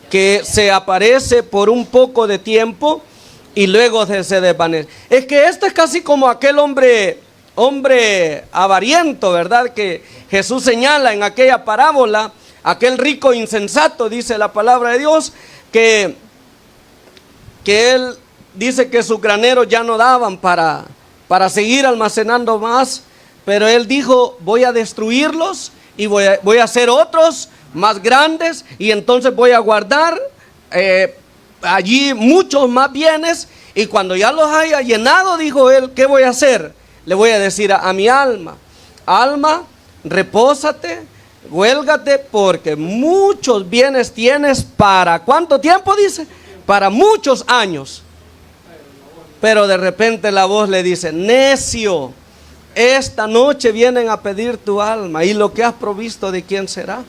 Speaker 1: que se aparece por un poco de tiempo y luego se desvanece. Es que esto es casi como aquel hombre avariento, ¿verdad? Que Jesús señala en aquella parábola, aquel rico insensato, dice la palabra de Dios, que él dice que sus graneros ya no daban para seguir almacenando más, pero él dijo, voy a destruirlos y voy a hacer otros más grandes, y entonces voy a guardar allí muchos más bienes, y cuando ya los haya llenado, dijo él, ¿qué voy a hacer? Le voy a decir a mi alma, repósate, huélgate, porque muchos bienes tienes para, ¿cuánto tiempo dice? Para muchos años. Pero de repente la voz le dice, necio, esta noche vienen a pedir tu alma, y lo que has provisto, ¿de quién será?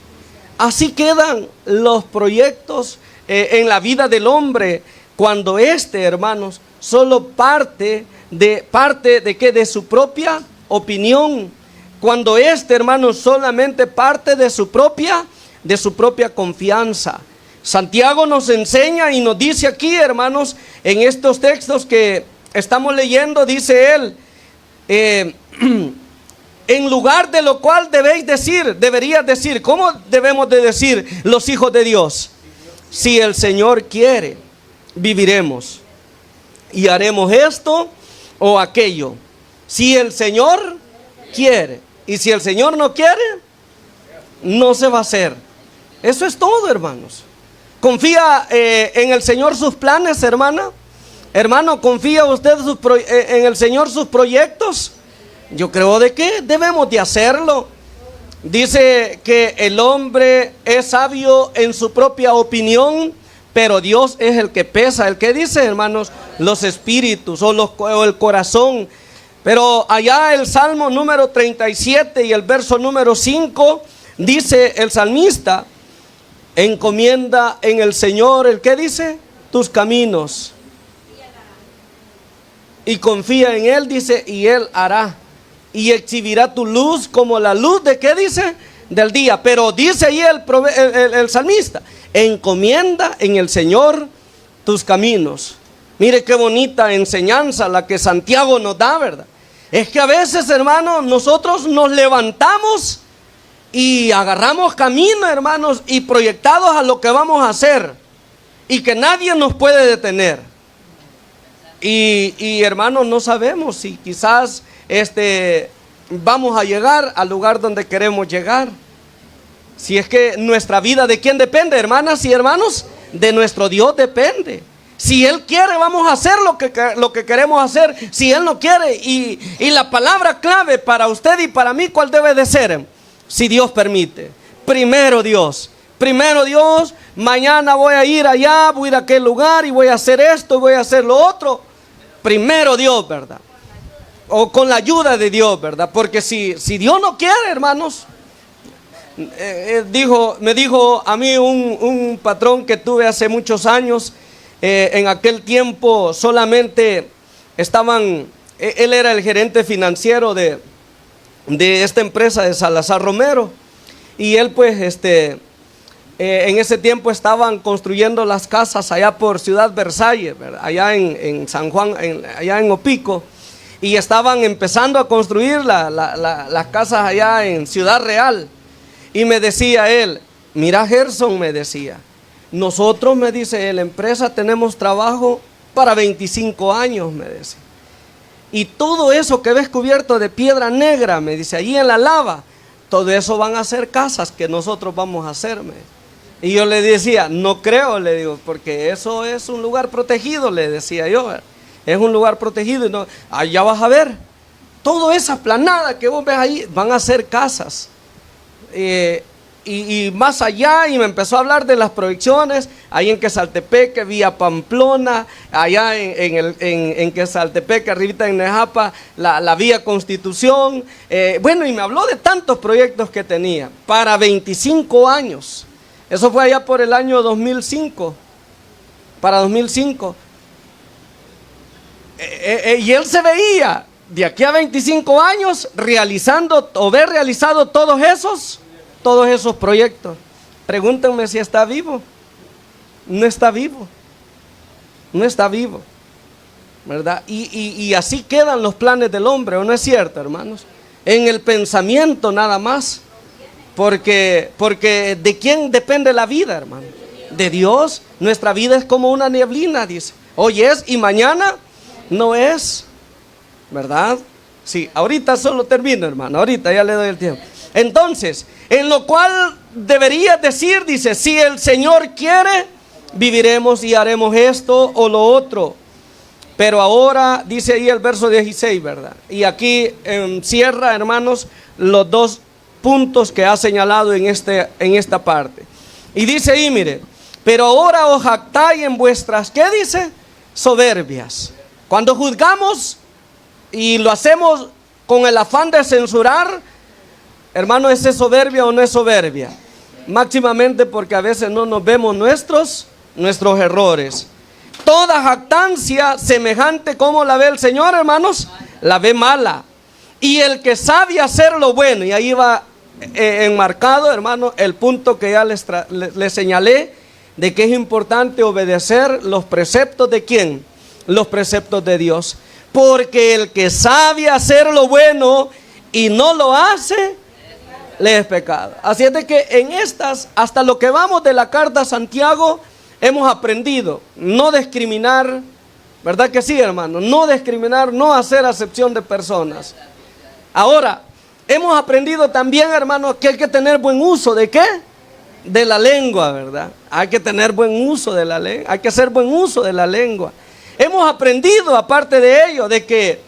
Speaker 1: Así quedan los proyectos en la vida del hombre, cuando hermanos, solo parte de su propia opinión, cuando hermanos, solamente parte de su propia confianza. Santiago nos enseña y nos dice aquí, hermanos, en estos textos que estamos leyendo, dice él, en lugar de lo cual deberías decir, ¿cómo debemos de decir los hijos de Dios? Si el Señor quiere, viviremos y haremos esto o aquello. Si el Señor quiere, y si el Señor no quiere, no se va a hacer. Eso es todo, hermanos. ¿Confía en el Señor sus planes, hermana? Hermano, ¿confía usted en el Señor sus proyectos? Yo creo de que debemos de hacerlo. Dice que el hombre es sabio en su propia opinión, pero Dios es el que pesa. ¿El que dice, hermanos? Los espíritus o el corazón. Pero allá el Salmo número 37 y el verso número 5, dice el salmista, encomienda en el Señor, ¿el qué dice? Tus caminos. y confía en Él, dice, y Él hará. Y exhibirá tu luz como la luz de, ¿qué dice? Del día. Pero dice ahí el salmista, encomienda en el Señor tus caminos. Mire qué bonita enseñanza la que Santiago nos da, ¿verdad? Es que a veces, hermanos, nosotros nos levantamos y agarramos camino, hermanos, y proyectados a lo que vamos a hacer, y que nadie nos puede detener. Y hermanos, no sabemos si quizás vamos a llegar al lugar donde queremos llegar. Si es que nuestra vida, ¿de quién depende, hermanas y hermanos? De nuestro Dios depende. Si Él quiere, vamos a hacer lo que queremos hacer. Si Él no quiere, y la palabra clave para usted y para mí, ¿cuál debe de ser? Si Dios permite. Primero Dios, mañana voy a ir allá, voy a ir a aquel lugar y voy a hacer esto y voy a hacer lo otro. Primero Dios, ¿verdad? O con la ayuda de Dios, ¿verdad? Porque si Dios no quiere, hermanos, me dijo a mí un patrón que tuve hace muchos años, en aquel tiempo solamente él era el gerente financiero de esta empresa de Salazar Romero, y él pues en ese tiempo estaban construyendo las casas allá por Ciudad Versalles, ¿verdad? Allá en San Juan, allá en Opico, y estaban empezando a construir las casas allá en Ciudad Real. Y me decía él, mira Gerson, me decía, nosotros, me dice, en la empresa tenemos trabajo para 25 años, me decía. Y todo eso que ves cubierto de piedra negra, me dice, allí en la lava, todo eso van a ser casas que nosotros vamos a hacerme. Y yo le decía, no creo, le digo, porque eso es un lugar protegido, le decía yo, es un lugar protegido, y no, allá vas a ver, toda esa planada que vos ves ahí, van a ser casas. Y más allá, y me empezó a hablar de las proyecciones, ahí en Quesaltepeque, vía Pamplona, allá en Quesaltepeque, arribita en Nejapa, la vía Constitución, bueno, y me habló de tantos proyectos que tenía, para 25 años, eso fue allá por el año 2005, para 2005, y él se veía, de aquí a 25 años, realizando, o ver realizado todos esos proyectos. Pregúntenme si está vivo. No está vivo. No está vivo, ¿verdad? Y así quedan los planes del hombre, ¿o no es cierto, hermanos? En el pensamiento nada más. Porque ¿de quién depende la vida, hermano? De Dios. Nuestra vida es como una neblina, dice. Hoy es y mañana no es, ¿verdad? Sí, ahorita solo termino, hermano. Ahorita ya le doy el tiempo. Entonces, en lo cual deberías decir, dice, si el Señor quiere, viviremos y haremos esto o lo otro. Pero ahora, dice ahí el verso 16, ¿verdad? Y aquí cierra, hermanos, los dos puntos que ha señalado en esta parte. Y dice ahí, mire, pero ahora os jactáis en vuestras, ¿qué dice? Soberbias. Cuando juzgamos y lo hacemos con el afán de censurar, hermano, ¿es soberbia o no es soberbia? Máximamente porque a veces no nos vemos nuestros errores. Toda jactancia semejante como la ve el Señor, hermanos, la ve mala. Y el que sabe hacer lo bueno, y ahí va enmarcado, hermano, el punto que ya les señalé, de que es importante obedecer los preceptos de ¿quién? Los preceptos de Dios. Porque el que sabe hacer lo bueno y no lo hace, le es pecado. Así es de que en estas, hasta lo que vamos de la carta a Santiago, hemos aprendido no discriminar, ¿verdad que sí, hermano? No discriminar, no hacer acepción de personas. Ahora, hemos aprendido también, hermano, que hay que tener buen uso ¿de qué? De la lengua, ¿verdad? Hay que tener buen uso de la lengua, hay que hacer buen uso de la lengua. Hemos aprendido, aparte de ello, de que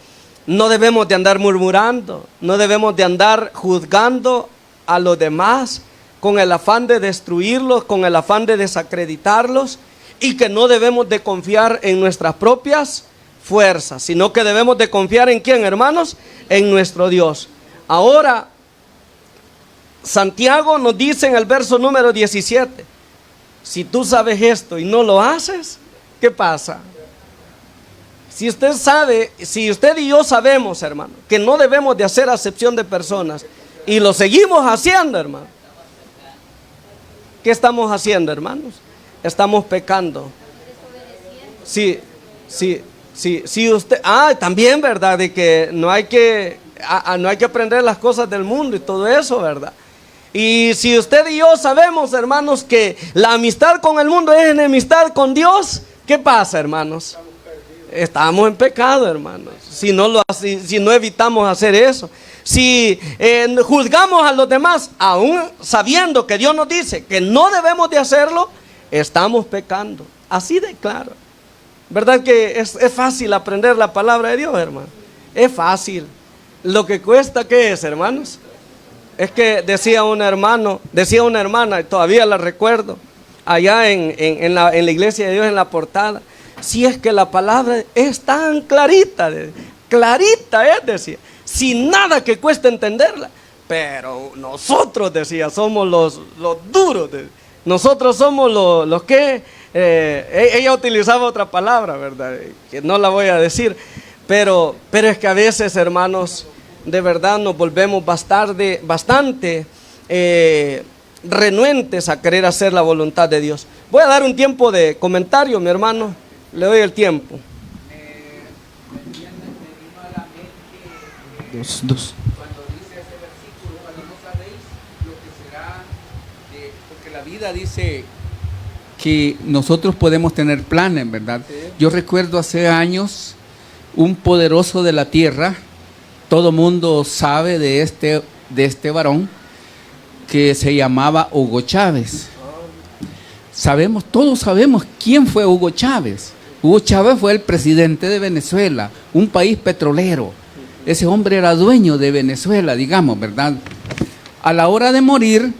Speaker 1: no debemos de andar murmurando, no debemos de andar juzgando a los demás con el afán de destruirlos, con el afán de desacreditarlos, y que no debemos de confiar en nuestras propias fuerzas, sino que debemos de confiar en ¿quién, hermanos? En nuestro Dios. Ahora, Santiago nos dice en el verso número 17, si tú sabes esto y no lo haces, ¿qué pasa? Si usted sabe, si usted y yo sabemos, hermano, que no debemos de hacer acepción de personas y lo seguimos haciendo, hermano, ¿qué estamos haciendo, hermanos? Estamos pecando. Sí, usted, también, ¿verdad? De que no hay que aprender las cosas del mundo y todo eso, ¿verdad? Y si usted y yo sabemos, hermanos, que la amistad con el mundo es enemistad con Dios, ¿qué pasa, hermanos? Estamos en pecado, hermanos. Si no evitamos hacer eso. Si juzgamos a los demás, aún sabiendo que Dios nos dice que no debemos de hacerlo, estamos pecando. Así de claro. ¿Verdad que es fácil aprender la palabra de Dios, hermano? Es fácil. Lo que cuesta, ¿qué es, hermanos? Es que decía una hermana, y todavía la recuerdo, allá en la iglesia de Dios, en la portada, si es que la palabra es tan clarita, decía, sin nada que cueste entenderla, pero nosotros, decía, somos los duros, nosotros somos los que, ella utilizaba otra palabra, ¿verdad? Que no la voy a decir, pero es que a veces, hermanos, de verdad nos volvemos bastante renuentes a querer hacer la voluntad de Dios. Voy a dar un tiempo de comentario, mi hermano, le doy el tiempo.
Speaker 20: Dos. Cuando dice ese versículo, cuando no sabéis lo que será, porque la vida dice que nosotros podemos tener planes, ¿verdad? Sí. Yo recuerdo hace años un poderoso de la tierra, todo mundo sabe de este varón que se llamaba Hugo Chávez. Todos sabemos quién fue Hugo Chávez. Hugo Chávez fue el presidente de Venezuela, un país petrolero. Ese hombre era dueño de Venezuela, digamos, ¿verdad? A la hora de morir,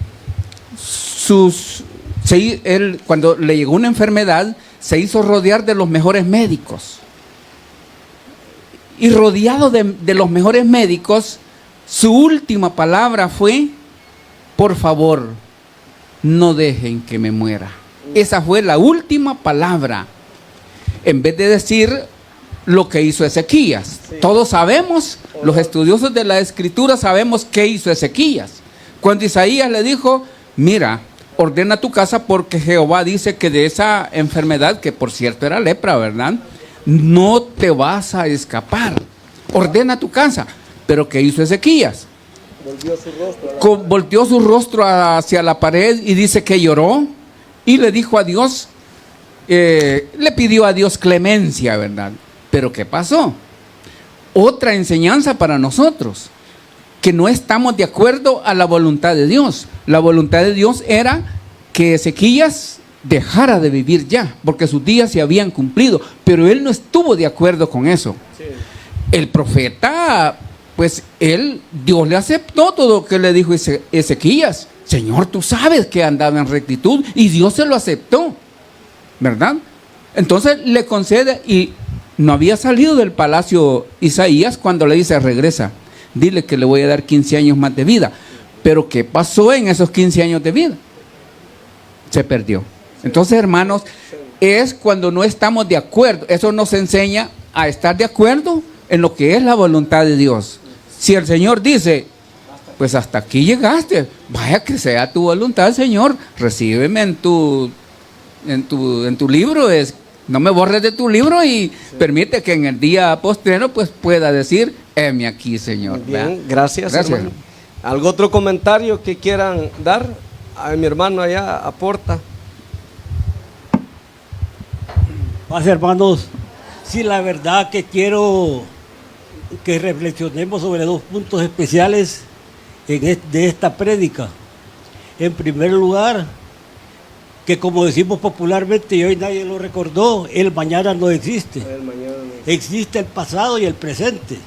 Speaker 20: cuando le llegó una enfermedad, se hizo rodear de los mejores médicos. Y rodeado de los mejores médicos, su última palabra fue: por favor, no dejen que me muera. Esa fue la última palabra. En vez de decir lo que hizo Ezequías. Sí. Todos sabemos, los estudiosos de la Escritura sabemos qué hizo Ezequías. Cuando Isaías le dijo: mira, ordena tu casa porque Jehová dice que de esa enfermedad, que por cierto era lepra, ¿verdad?, no te vas a escapar. Ordena tu casa. Pero ¿qué hizo Ezequías? Volteó su rostro hacia la pared y dice que lloró y le dijo a Dios, le pidió a Dios clemencia, ¿verdad? Pero ¿qué pasó? Otra enseñanza para nosotros, que no estamos de acuerdo a la voluntad de Dios. La voluntad de Dios era que Ezequías dejara de vivir ya, porque sus días se habían cumplido, pero él no estuvo de acuerdo con eso. Sí. El profeta, pues Dios le aceptó todo lo que le dijo Ezequías. Señor, tú sabes que andaba en rectitud, y Dios se lo aceptó, ¿verdad? Entonces le concede, y no había salido del palacio Isaías cuando le dice: regresa, dile que le voy a dar 15 años más de vida. Pero ¿qué pasó en esos 15 años de vida? Se perdió. Entonces, hermanos, es cuando no estamos de acuerdo. Eso nos enseña a estar de acuerdo en lo que es la voluntad de Dios. Si el Señor dice: pues hasta aquí llegaste, vaya que sea tu voluntad, Señor, recíbeme en tu libro, no me borres de tu libro, y permite que en el día postrero pues pueda decir: heme aquí, Señor.
Speaker 1: Bien, gracias, hermano. ¿Algún otro comentario que quieran dar? A mi hermano allá aporta.
Speaker 21: Paz, hermanos. Sí, la verdad que quiero que reflexionemos sobre dos puntos especiales de esta prédica. En primer lugar, que como decimos popularmente y hoy nadie lo recordó, el mañana no existe. Existe el pasado y el presente.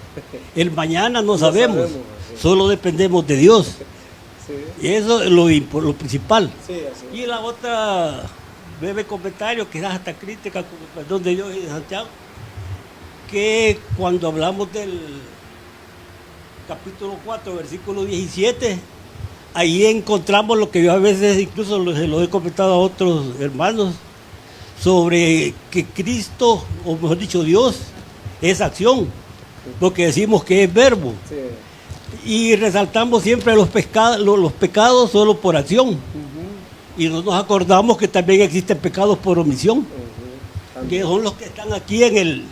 Speaker 21: El mañana no sabemos, solo dependemos de Dios. Y eso es lo principal. Y la otra breve comentario, quizás hasta crítica, con el perdón de Dios y de Santiago, que cuando hablamos del capítulo 4, versículo 17, ahí encontramos lo que yo a veces incluso se lo he comentado a otros hermanos, sobre que Cristo, o mejor dicho Dios, es acción, porque decimos que es verbo. Y resaltamos siempre los pecados solo por acción. Y no nos acordamos que también existen pecados por omisión, que son los que están aquí en el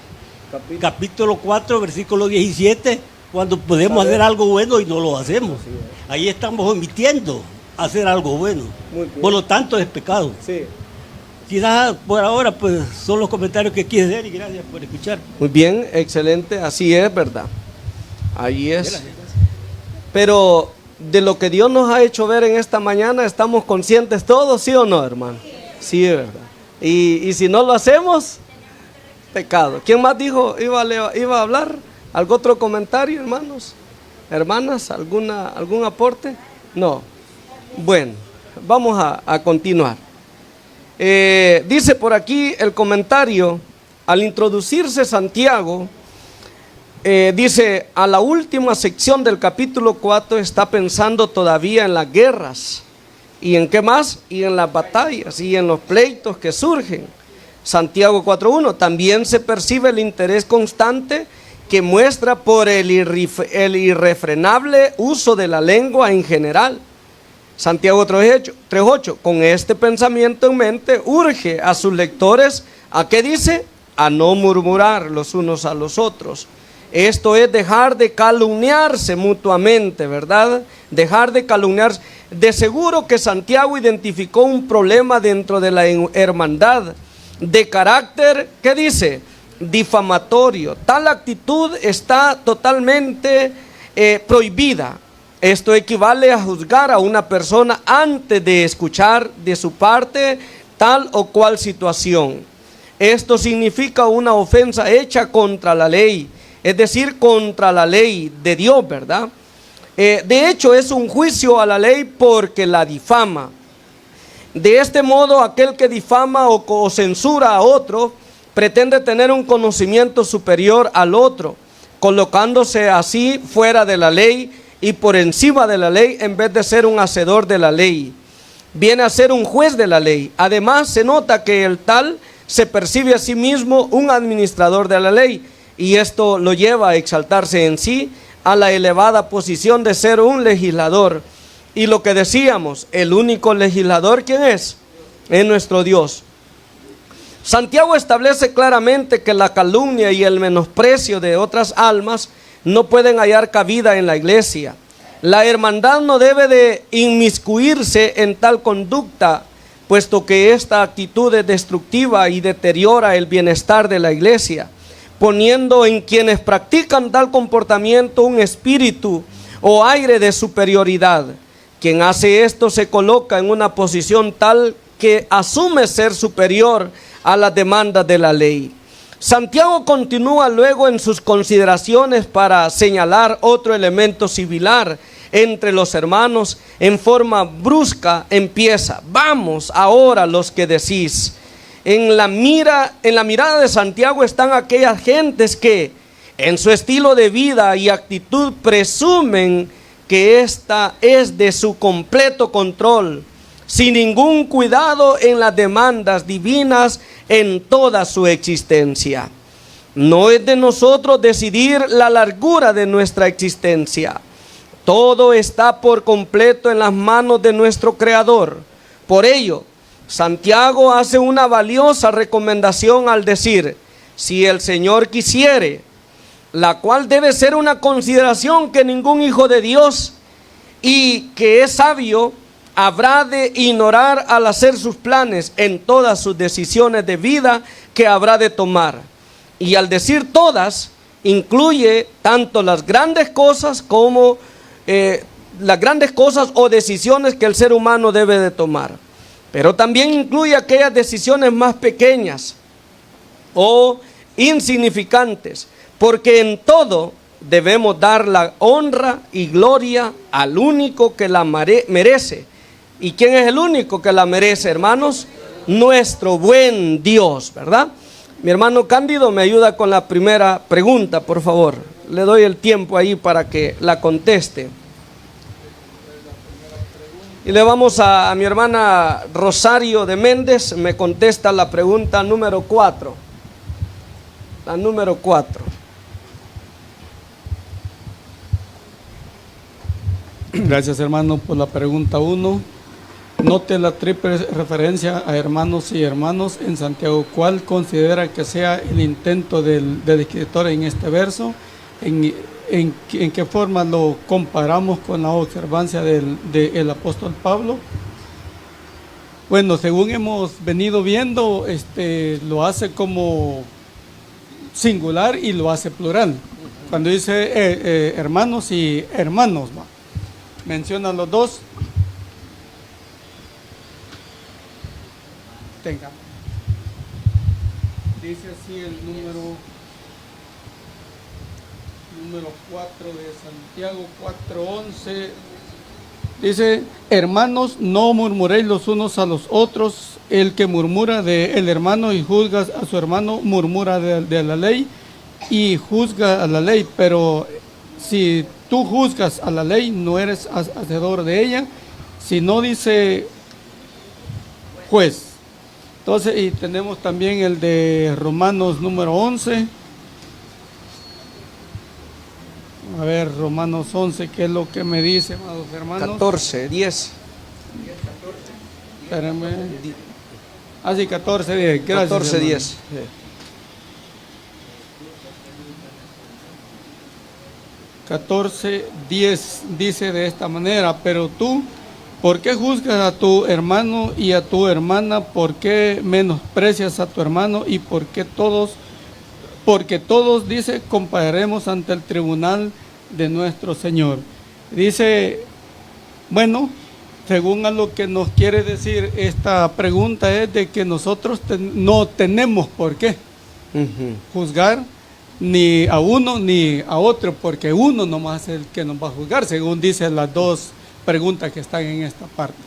Speaker 21: capítulo 4, versículo 17, cuando podemos hacer algo bueno y no lo hacemos. Ahí estamos omitiendo hacer algo bueno. Por lo tanto es pecado. Quizás por ahora pues son los comentarios que quise hacer y gracias por escuchar.
Speaker 1: Muy bien, excelente, así es, ¿verdad? Ahí es. Pero de lo que Dios nos ha hecho ver en esta mañana, ¿estamos conscientes todos, sí o no, hermano? Sí, es verdad. Y si no lo hacemos, pecado. ¿Quién más dijo, iba a hablar? ¿Algún otro comentario, hermanos? ¿Hermanas? ¿Algún aporte? No. Bueno, vamos a continuar. Dice por aquí el comentario, al introducirse Santiago, dice, a la última sección del capítulo 4 está pensando todavía en las guerras. ¿Y en qué más? Y en las batallas y en los pleitos que surgen. Santiago 4.1, también se percibe el interés constante que muestra por el irrefrenable uso de la lengua en general. Santiago 3.8, con este pensamiento en mente, urge a sus lectores, ¿a qué dice? A no murmurar los unos a los otros. Esto es dejar de calumniarse mutuamente, ¿verdad? Dejar de calumniarse. De seguro que Santiago identificó un problema dentro de la hermandad de carácter, ¿qué dice? Difamatorio. Tal actitud está totalmente prohibida. Esto equivale a juzgar a una persona antes de escuchar de su parte tal o cual situación. Esto significa una ofensa hecha contra la ley, es decir, contra la ley de Dios, ¿verdad? De hecho, es un juicio a la ley porque la difama. De este modo, aquel que difama o censura a otro pretende tener un conocimiento superior al otro, colocándose así fuera de la ley y por encima de la ley en vez de ser un hacedor de la ley. Viene a ser un juez de la ley. Además, se nota que el tal se percibe a sí mismo un administrador de la ley y esto lo lleva a exaltarse en sí a la elevada posición de ser un legislador. Y lo que decíamos, el único legislador, ¿quién es? Es nuestro Dios. Santiago establece claramente que la calumnia y el menosprecio de otras almas no pueden hallar cabida en la iglesia. La hermandad no debe de inmiscuirse en tal conducta, puesto que esta actitud es destructiva y deteriora el bienestar de la iglesia, poniendo en quienes practican tal comportamiento un espíritu o aire de superioridad. Quien hace esto se coloca en una posición tal que asume ser superior a las demandas de la ley. Santiago continúa luego en sus consideraciones para señalar otro elemento similar entre los hermanos. En forma brusca empieza: vamos ahora los que decís. En la mirada de Santiago están aquellas gentes que en su estilo de vida y actitud presumen que esta es de su completo control, sin ningún cuidado en las demandas divinas en toda su existencia. No es de nosotros decidir la largura de nuestra existencia. Todo está por completo en las manos de nuestro Creador. Por ello, Santiago hace una valiosa recomendación al decir: si el Señor quisiere, la cual debe ser una consideración que ningún hijo de Dios y que es sabio habrá de ignorar al hacer sus planes en todas sus decisiones de vida que habrá de tomar. Y al decir todas, incluye tanto las grandes cosas como las grandes cosas o decisiones que el ser humano debe de tomar. Pero también incluye aquellas decisiones más pequeñas o insignificantes, porque en todo debemos dar la honra y gloria al único que la merece. ¿Y quién es el único que la merece, hermanos? Nuestro buen Dios, ¿verdad? Mi hermano Cándido me ayuda con la primera pregunta, por favor. Le doy el tiempo ahí para que la conteste. Y le vamos a mi hermana Rosario de Méndez, me contesta la pregunta número 4. la número 4.
Speaker 2: Gracias, hermano, por la pregunta 1. Note la triple referencia a hermanos y hermanos en Santiago. ¿Cuál considera que sea el intento del escritor en este verso? ¿En qué forma lo comparamos con la observancia del apóstol Pablo? Bueno, según hemos venido viendo, lo hace como singular y lo hace plural. Cuando dice hermanos y hermanos, menciona los dos. Tenga. Dice así el número 4 de Santiago 4:11. Dice: hermanos, no murmuréis los unos a los otros. El que murmura del hermano y juzga a su hermano, murmura de la ley y juzga a la ley. Pero si tú juzgas a la ley, no eres hacedor de ella, sino, dice, juez. Entonces, y tenemos también el de Romanos número 11. A ver, Romanos 11, ¿qué es lo que me dice, amados hermanos?
Speaker 1: 14, 10.
Speaker 2: Espérenme. Ah, sí, 14, 10. Gracias.
Speaker 1: 14, 10.
Speaker 2: 14, 10 dice de esta manera: pero tú, ¿por qué juzgas a tu hermano y a tu hermana? ¿Por qué menosprecias a tu hermano? Y porque todos, dice, compararemos ante el tribunal de nuestro Señor. Dice, bueno, según a lo que nos quiere decir esta pregunta, es de que nosotros no tenemos por qué juzgar ni a uno ni a otro, porque uno nomás es el que nos va a juzgar, según dicen las dos preguntas que están en esta parte.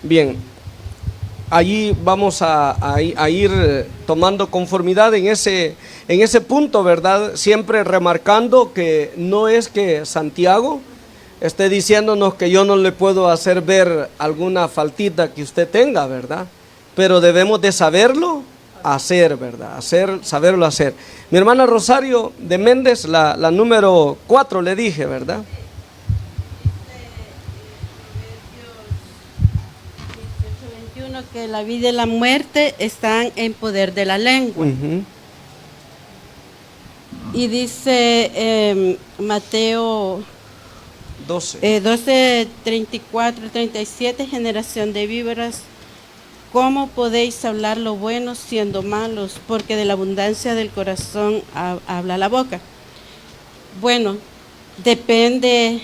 Speaker 1: Bien. Allí vamos a ir tomando conformidad en ese punto, ¿verdad? Siempre remarcando que no es que Santiago esté diciéndonos que yo no le puedo hacer ver alguna faltita que usted tenga, ¿verdad? Pero debemos de saberlo hacer, ¿verdad? Saberlo hacer. Mi hermana Rosario de Méndez, la número 4 le dije, ¿verdad?
Speaker 22: Que la vida y la muerte están en poder de la lengua. Y dice Mateo 12, 34, 37, generación de víboras, ¿cómo podéis hablar lo bueno siendo malos? Porque de la abundancia del corazón habla la boca. Bueno, depende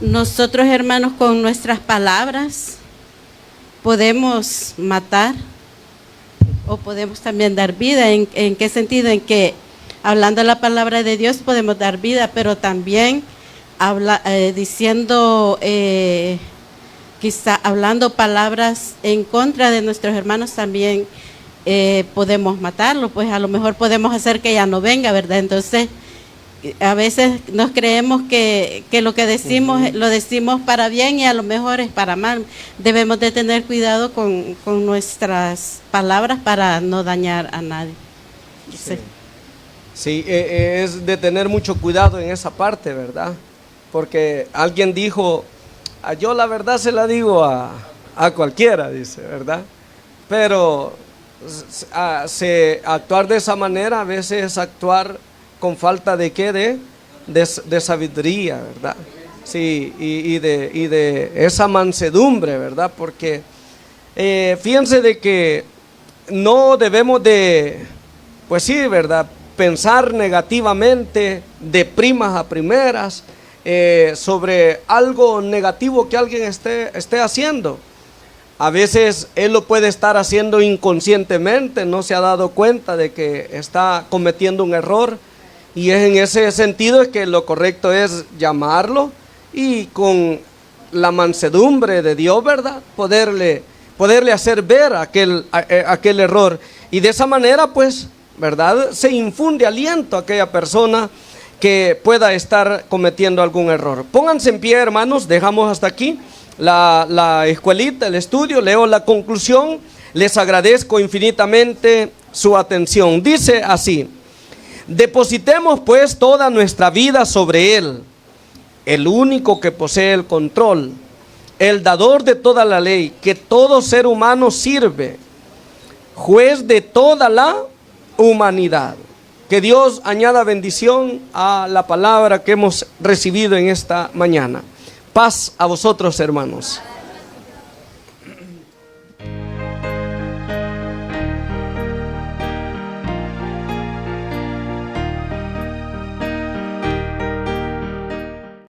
Speaker 22: nosotros, hermanos, con nuestras palabras podemos matar o podemos también dar vida. ¿En qué sentido? En que hablando la palabra de Dios podemos dar vida, pero también diciendo, quizá hablando palabras en contra de nuestros hermanos también podemos matarlo, pues a lo mejor podemos hacer que ya no venga, ¿verdad? Entonces, a veces nos creemos que lo que decimos lo decimos para bien y a lo mejor es para mal. Debemos de tener cuidado con nuestras palabras para no dañar a nadie.
Speaker 1: Sí, es de tener mucho cuidado en esa parte, ¿verdad? Porque alguien dijo, yo la verdad se la digo a cualquiera, dice, ¿verdad? Pero actuar de esa manera a veces es actuar con falta de qué, de sabiduría, ¿verdad? Sí, y de esa mansedumbre, ¿verdad? Porque fíjense de que no debemos de, pues sí, ¿verdad?, pensar negativamente de primas a primeras sobre algo negativo que alguien esté haciendo. A veces él lo puede estar haciendo inconscientemente, no se ha dado cuenta de que está cometiendo un error. Y es en ese sentido que lo correcto es llamarlo y con la mansedumbre de Dios, ¿verdad?, poderle hacer ver aquel error. Y de esa manera, pues, ¿verdad?, se infunde aliento a aquella persona que pueda estar cometiendo algún error. Pónganse en pie, hermanos, dejamos hasta aquí la escuelita, el estudio, leo la conclusión. Les agradezco infinitamente su atención. Dice así: depositemos pues toda nuestra vida sobre Él, el único que posee el control, el dador de toda la ley, que todo ser humano sirve, juez de toda la humanidad. Que Dios añada bendición a la palabra que hemos recibido en esta mañana. Paz a vosotros, hermanos.